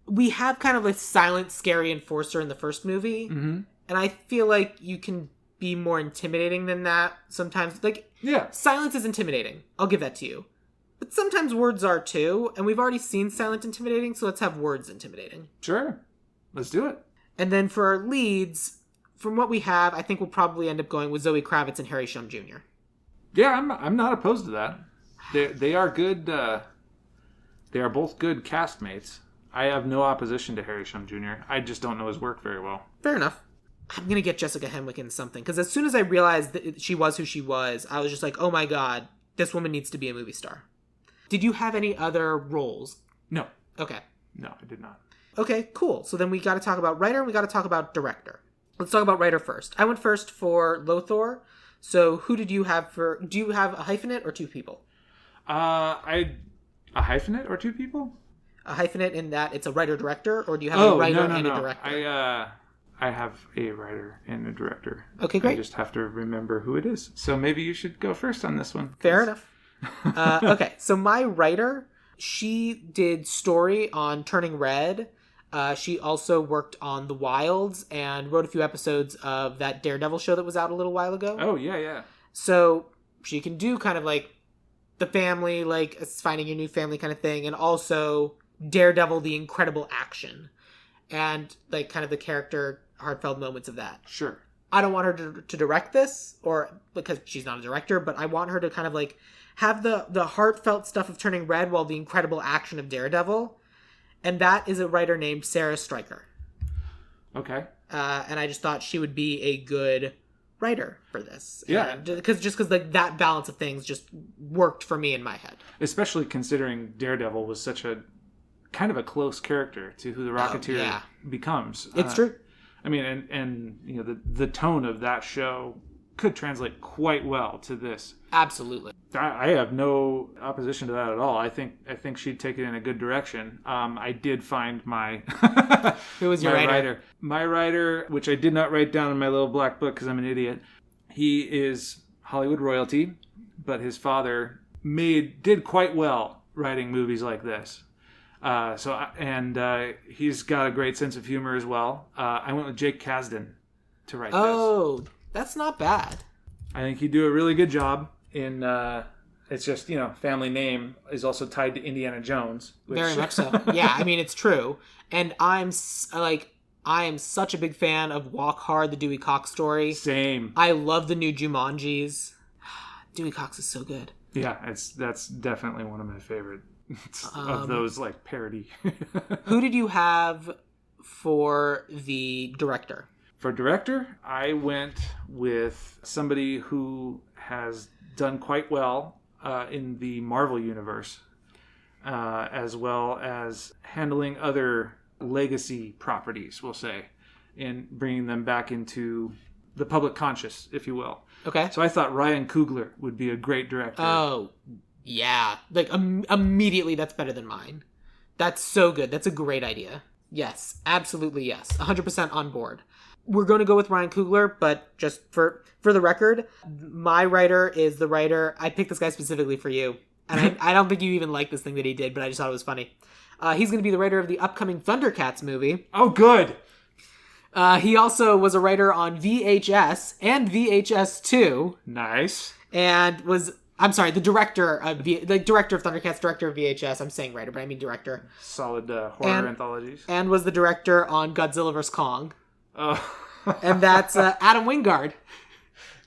S2: we have kind of a silent, scary enforcer in the first movie. Mm-hmm. And I feel like you can be more intimidating than that sometimes. Like,
S3: yeah,
S2: silence is intimidating. I'll give that to you. But sometimes words are too, and we've already seen silent intimidating, so let's have words intimidating.
S3: Sure. Let's do it. And
S2: then for our leads, from what we have, I think we'll probably end up going with Zoe Kravitz and Harry Shum Jr.
S3: Yeah, I'm not opposed to that. They are good. They are both good castmates. I have no opposition to Harry Shum Jr. I just don't know his work very well.
S2: Fair enough. I'm going to get Jessica Henwick in something. Because as soon as I realized that she was who she was, I was just like, oh my God, this woman needs to be a movie star. Did you have any other roles?
S3: No.
S2: Okay.
S3: No, I did not.
S2: Okay, cool. So then we got to talk about writer and we got to talk about director. Let's talk about writer first. I went first for Lothar. So who did you have for... Do you have a hyphenate or two people?
S3: A hyphenate or two people?
S2: A hyphenate in that it's a writer-director, or do you have a writer and a director?
S3: I have a writer and a director.
S2: Okay, great.
S3: I just have to remember who it is. So maybe you should go first on this one.
S2: Fair enough. Okay, so my writer, she did story on Turning Red. She also worked on The Wilds and wrote a few episodes of that Daredevil show that was out a little while ago.
S3: Oh, yeah.
S2: So she can do kind of like the family, like it's finding your new family kind of thing, and also Daredevil, the incredible action, and like kind of the character heartfelt moments of that.
S3: Sure.
S2: I don't want her to direct this, or because she's not a director, but I want her to kind of like have the heartfelt stuff of Turning Red while the incredible action of Daredevil. And that is a writer named Sarah Stryker.
S3: Okay.
S2: And I just thought she would be a good writer for this.
S3: Yeah.
S2: Because like that balance of things just worked for me in my head.
S3: Especially considering Daredevil was such a kind of a close character to who the Rocketeer becomes.
S2: It's true.
S3: I mean, and you know, the tone of that show could translate quite well to this.
S2: Absolutely.
S3: I have no opposition to that at all. I think she'd take it in a good direction. I did find my
S2: who was your writer?
S3: My writer, which I did not write down in my little black book because I'm an idiot. He is Hollywood royalty, but his father did quite well writing movies like this. He's got a great sense of humor as well. I went with Jake Kasdan to write this.
S2: Oh, that's not bad.
S3: I think he'd do a really good job in... it's just, family name is also tied to Indiana Jones.
S2: Very much so. Yeah, I mean, it's true. And I am such a big fan of Walk Hard, the Dewey Cox story.
S3: Same.
S2: I love the new Jumanjis. Dewey Cox is so good.
S3: Yeah, that's definitely one of my favorite of those, like, parody.
S2: Who did you have for the director?
S3: For director, I went with somebody who has done quite well in the Marvel universe, as well as handling other legacy properties, we'll say, and bringing them back into the public conscious, if you will.
S2: Okay.
S3: So I thought Ryan Coogler would be a great director.
S2: Oh, yeah. Like, immediately that's better than mine. That's so good. That's a great idea. Yes, absolutely yes. 100% on board. We're going to go with Ryan Coogler, but just for the record, my writer is the writer. I picked this guy specifically for you. And I don't think you even like this thing that he did, but I just thought it was funny. He's going to be the writer of the upcoming Thundercats movie.
S3: Oh, good.
S2: He also was a writer on VHS and VHS 2.
S3: Nice.
S2: And the director of Thundercats, director of VHS. I'm saying writer, but I mean director.
S3: Solid horror anthologies.
S2: And was the director on Godzilla vs. Kong.
S3: Oh.
S2: And that's Adam Wingard.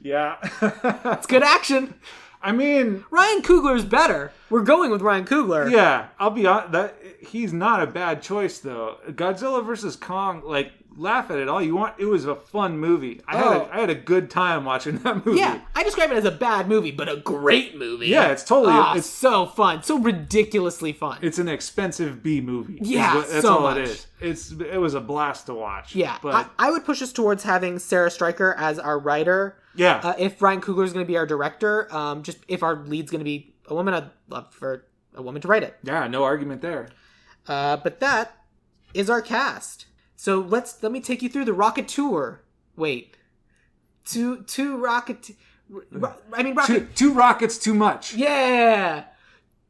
S3: Yeah.
S2: It's good action.
S3: I mean,
S2: Ryan Coogler's better. We're going with Ryan Coogler.
S3: Yeah, I'll be honest. He's not a bad choice, though. Godzilla vs. Kong, like, laugh at it all you want. It was a fun movie. I had a good time watching that movie.
S2: Yeah, I describe it as a bad movie, but a great movie.
S3: Yeah, it's totally... it's
S2: so fun. So ridiculously fun.
S3: It's an expensive B movie.
S2: Yeah,
S3: that's
S2: so
S3: all
S2: much.
S3: it is. It was a blast to watch.
S2: Yeah,
S3: but
S2: I would push us towards having Sarah Stryker as our writer.
S3: Yeah.
S2: If Ryan Coogler is going to be our director, just if our lead's going to be a woman, I'd love for a woman to write it.
S3: Yeah, no argument there.
S2: But that is our cast. So let me take you through the Rocketeer. Wait, two rocket. I mean rocket.
S3: Two rockets too much.
S2: Yeah,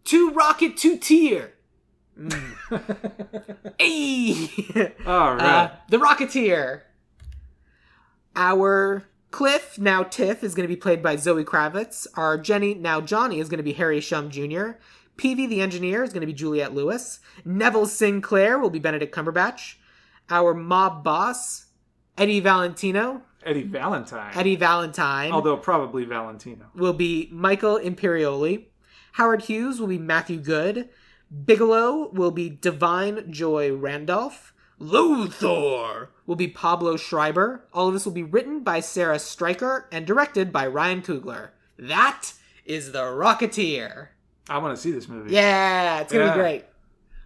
S2: two rocket, two tier. Hey.
S3: All right.
S2: The Rocketeer. Our Cliff, now Tiff, is going to be played by Zoe Kravitz. Our Jenny, now Johnny, is going to be Harry Shum Jr. Peavy the engineer is going to be Juliette Lewis. Neville Sinclair will be Benedict Cumberbatch. Our mob boss, Eddie Valentine.
S3: Although probably Valentino.
S2: Will be Michael Imperioli. Howard Hughes will be Matthew Good. Bigelow will be Divine Joy Randolph. Lothor will be Pablo Schreiber. All of this will be written by Sarah Stryker and directed by Ryan Coogler. That is The Rocketeer.
S3: I want to see this movie.
S2: Yeah, it's going to be great.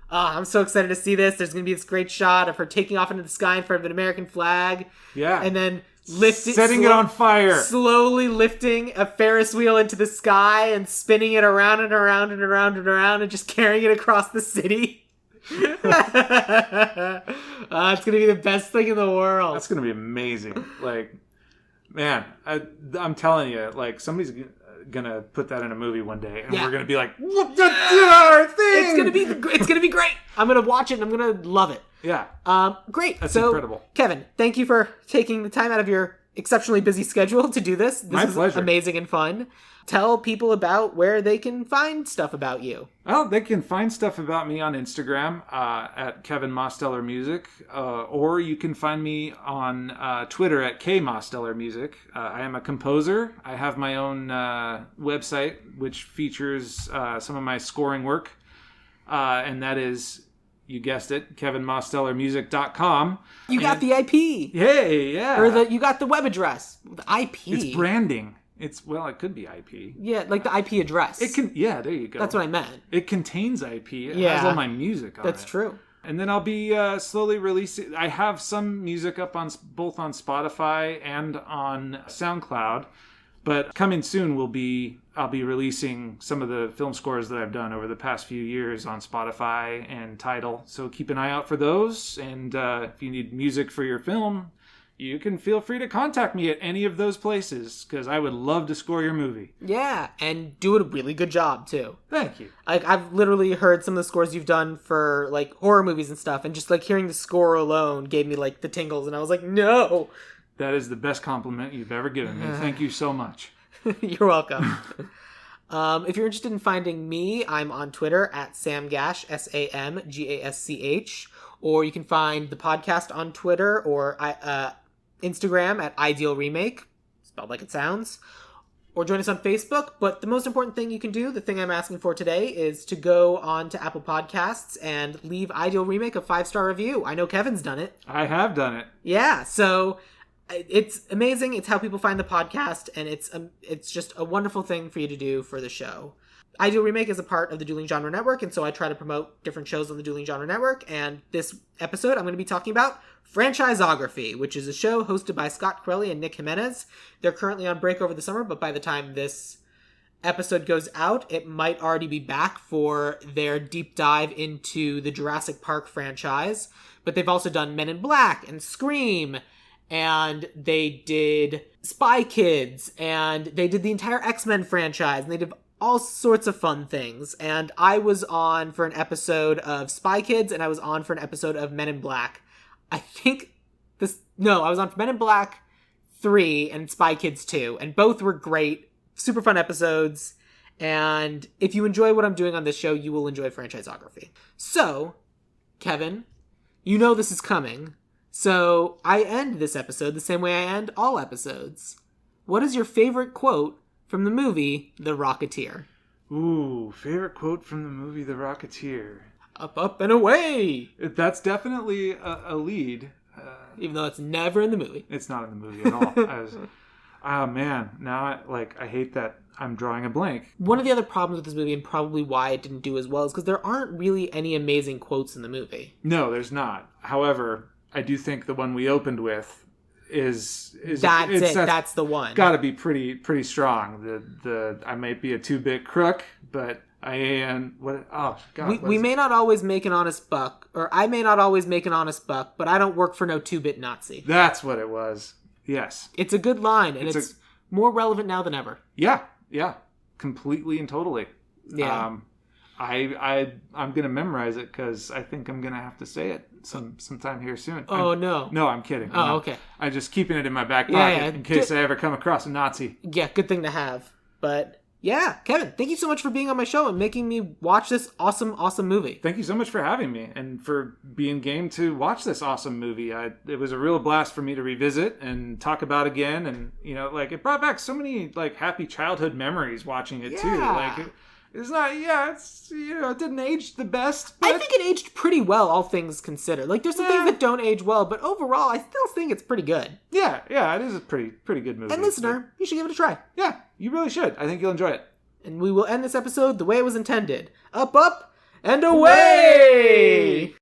S2: I'm so excited to see this. There's going to be this great shot of her taking off into the sky in front of an American flag.
S3: Yeah.
S2: And then
S3: setting it on fire.
S2: Slowly lifting a Ferris wheel into the sky and spinning it around and around and around and around and just carrying it across the city. It's gonna be the best thing in the world.
S3: That's gonna be amazing. Like, man, I'm telling you, like, somebody's gonna put that in a movie one day, and we're gonna be like, "What the thing?"
S2: It's gonna be great. I'm gonna watch it, and I'm gonna love it.
S3: Yeah.
S2: Great.
S3: That's incredible.
S2: Kevin, thank you for taking the time out of your exceptionally busy schedule to do this.
S3: My pleasure.
S2: Amazing and fun. Tell people about where they can find stuff about you.
S3: Well, they can find stuff about me on Instagram at Kevin Mosteller Music, or you can find me on Twitter at KMostellerMusic. I am a composer. I have my own website, which features some of my scoring work, and that is, you guessed it, KevinMostellerMusic.com.
S2: You got the IP.
S3: Hey, yeah.
S2: Or you got the web address. The IP.
S3: It's branding. It could be IP.
S2: Yeah, like the IP address.
S3: Yeah, there you go.
S2: That's what I meant.
S3: It contains IP. It has all my music on it.
S2: That's true.
S3: And then I'll be slowly releasing. I have some music up on both on Spotify and on SoundCloud. But coming soon I'll be releasing some of the film scores that I've done over the past few years on Spotify and Tidal. So keep an eye out for those. And if you need music for your film, you can feel free to contact me at any of those places, because I would love to score your movie.
S2: Yeah, and do a really good job, too.
S3: Thank you.
S2: Like, I've literally heard some of the scores you've done for, like, horror movies and stuff, and just, like, hearing the score alone gave me, like, the tingles, and I was like, no!
S3: That is the best compliment you've ever given me. Thank you so much.
S2: You're welcome. If you're interested in finding me, I'm on Twitter at SamGasch, SamGasch, or you can find the podcast on Twitter or Instagram at Ideal Remake, spelled like it sounds, or join us on Facebook. But the most important thing you can do, the thing I'm asking for today, is to go on to Apple Podcasts and leave Ideal Remake a 5-star review. I know Kevin's done it.
S3: I have done it.
S2: Yeah, so it's amazing. It's how people find the podcast, and it's just a wonderful thing for you to do for the show. Ideal Remake is a part of the Dueling Genre Network, and so I try to promote different shows on the Dueling Genre Network, and this episode I'm going to be talking about Franchisography, which is a show hosted by Scott Corelli and Nick Jimenez. They're currently on break over the summer, but by the time this episode goes out, it might already be back for their deep dive into the Jurassic Park franchise. But they've also done Men in Black and Scream, and they did Spy Kids, and they did the entire X-Men franchise, and they did all sorts of fun things. And I was on for an episode of Spy Kids, and I was on for an episode of Men in Black. I was on for Men in Black 3 and Spy Kids 2, and both were great, super fun episodes. And if you enjoy what I'm doing on this show, you will enjoy Franchisography. So, Kevin, you know this is coming. So I end this episode the same way I end all episodes. What is your favorite quote from the movie The Rocketeer?
S3: Ooh, favorite quote from the movie The Rocketeer.
S2: Up, up, and away!
S3: That's definitely a lead.
S2: Even though it's never in the movie.
S3: It's not in the movie at all. Oh man, now I hate that I'm drawing a blank.
S2: One of the other problems with this movie, and probably why it didn't do as well, is because there aren't really any amazing quotes in the movie.
S3: No, there's not. However, I do think the one we opened with is
S2: that's the one.
S3: Got to be pretty strong. The I might be a 2-bit crook, but I am what? Oh God!
S2: We may not always make an honest buck, or I may not always make an honest buck, but I don't work for no 2-bit Nazi.
S3: That's what it was. Yes,
S2: it's a good line, and it's more relevant now than ever.
S3: Yeah, completely and totally.
S2: Yeah.
S3: I'm gonna memorize it because I think I'm gonna have to say it sometime here soon.
S2: No,
S3: I'm kidding.
S2: Oh, okay.
S3: I'm just keeping it in my back pocket in case I ever come across a Nazi.
S2: Yeah, good thing to have. But yeah, Kevin, thank you so much for being on my show and making me watch this awesome movie.
S3: Thank you so much for having me and for being game to watch this awesome movie. It was a real blast for me to revisit and talk about again, and it brought back so many happy childhood memories watching it too. It's not, yeah, it's, it didn't age the best. But
S2: I think it aged pretty well, all things considered. Like, there's some things that don't age well, but overall, I still think it's pretty good.
S3: Yeah, it is a pretty good movie.
S2: And listener, you should give it a try.
S3: Yeah, you really should. I think you'll enjoy it.
S2: And we will end this episode the way it was intended. Up, up, and away!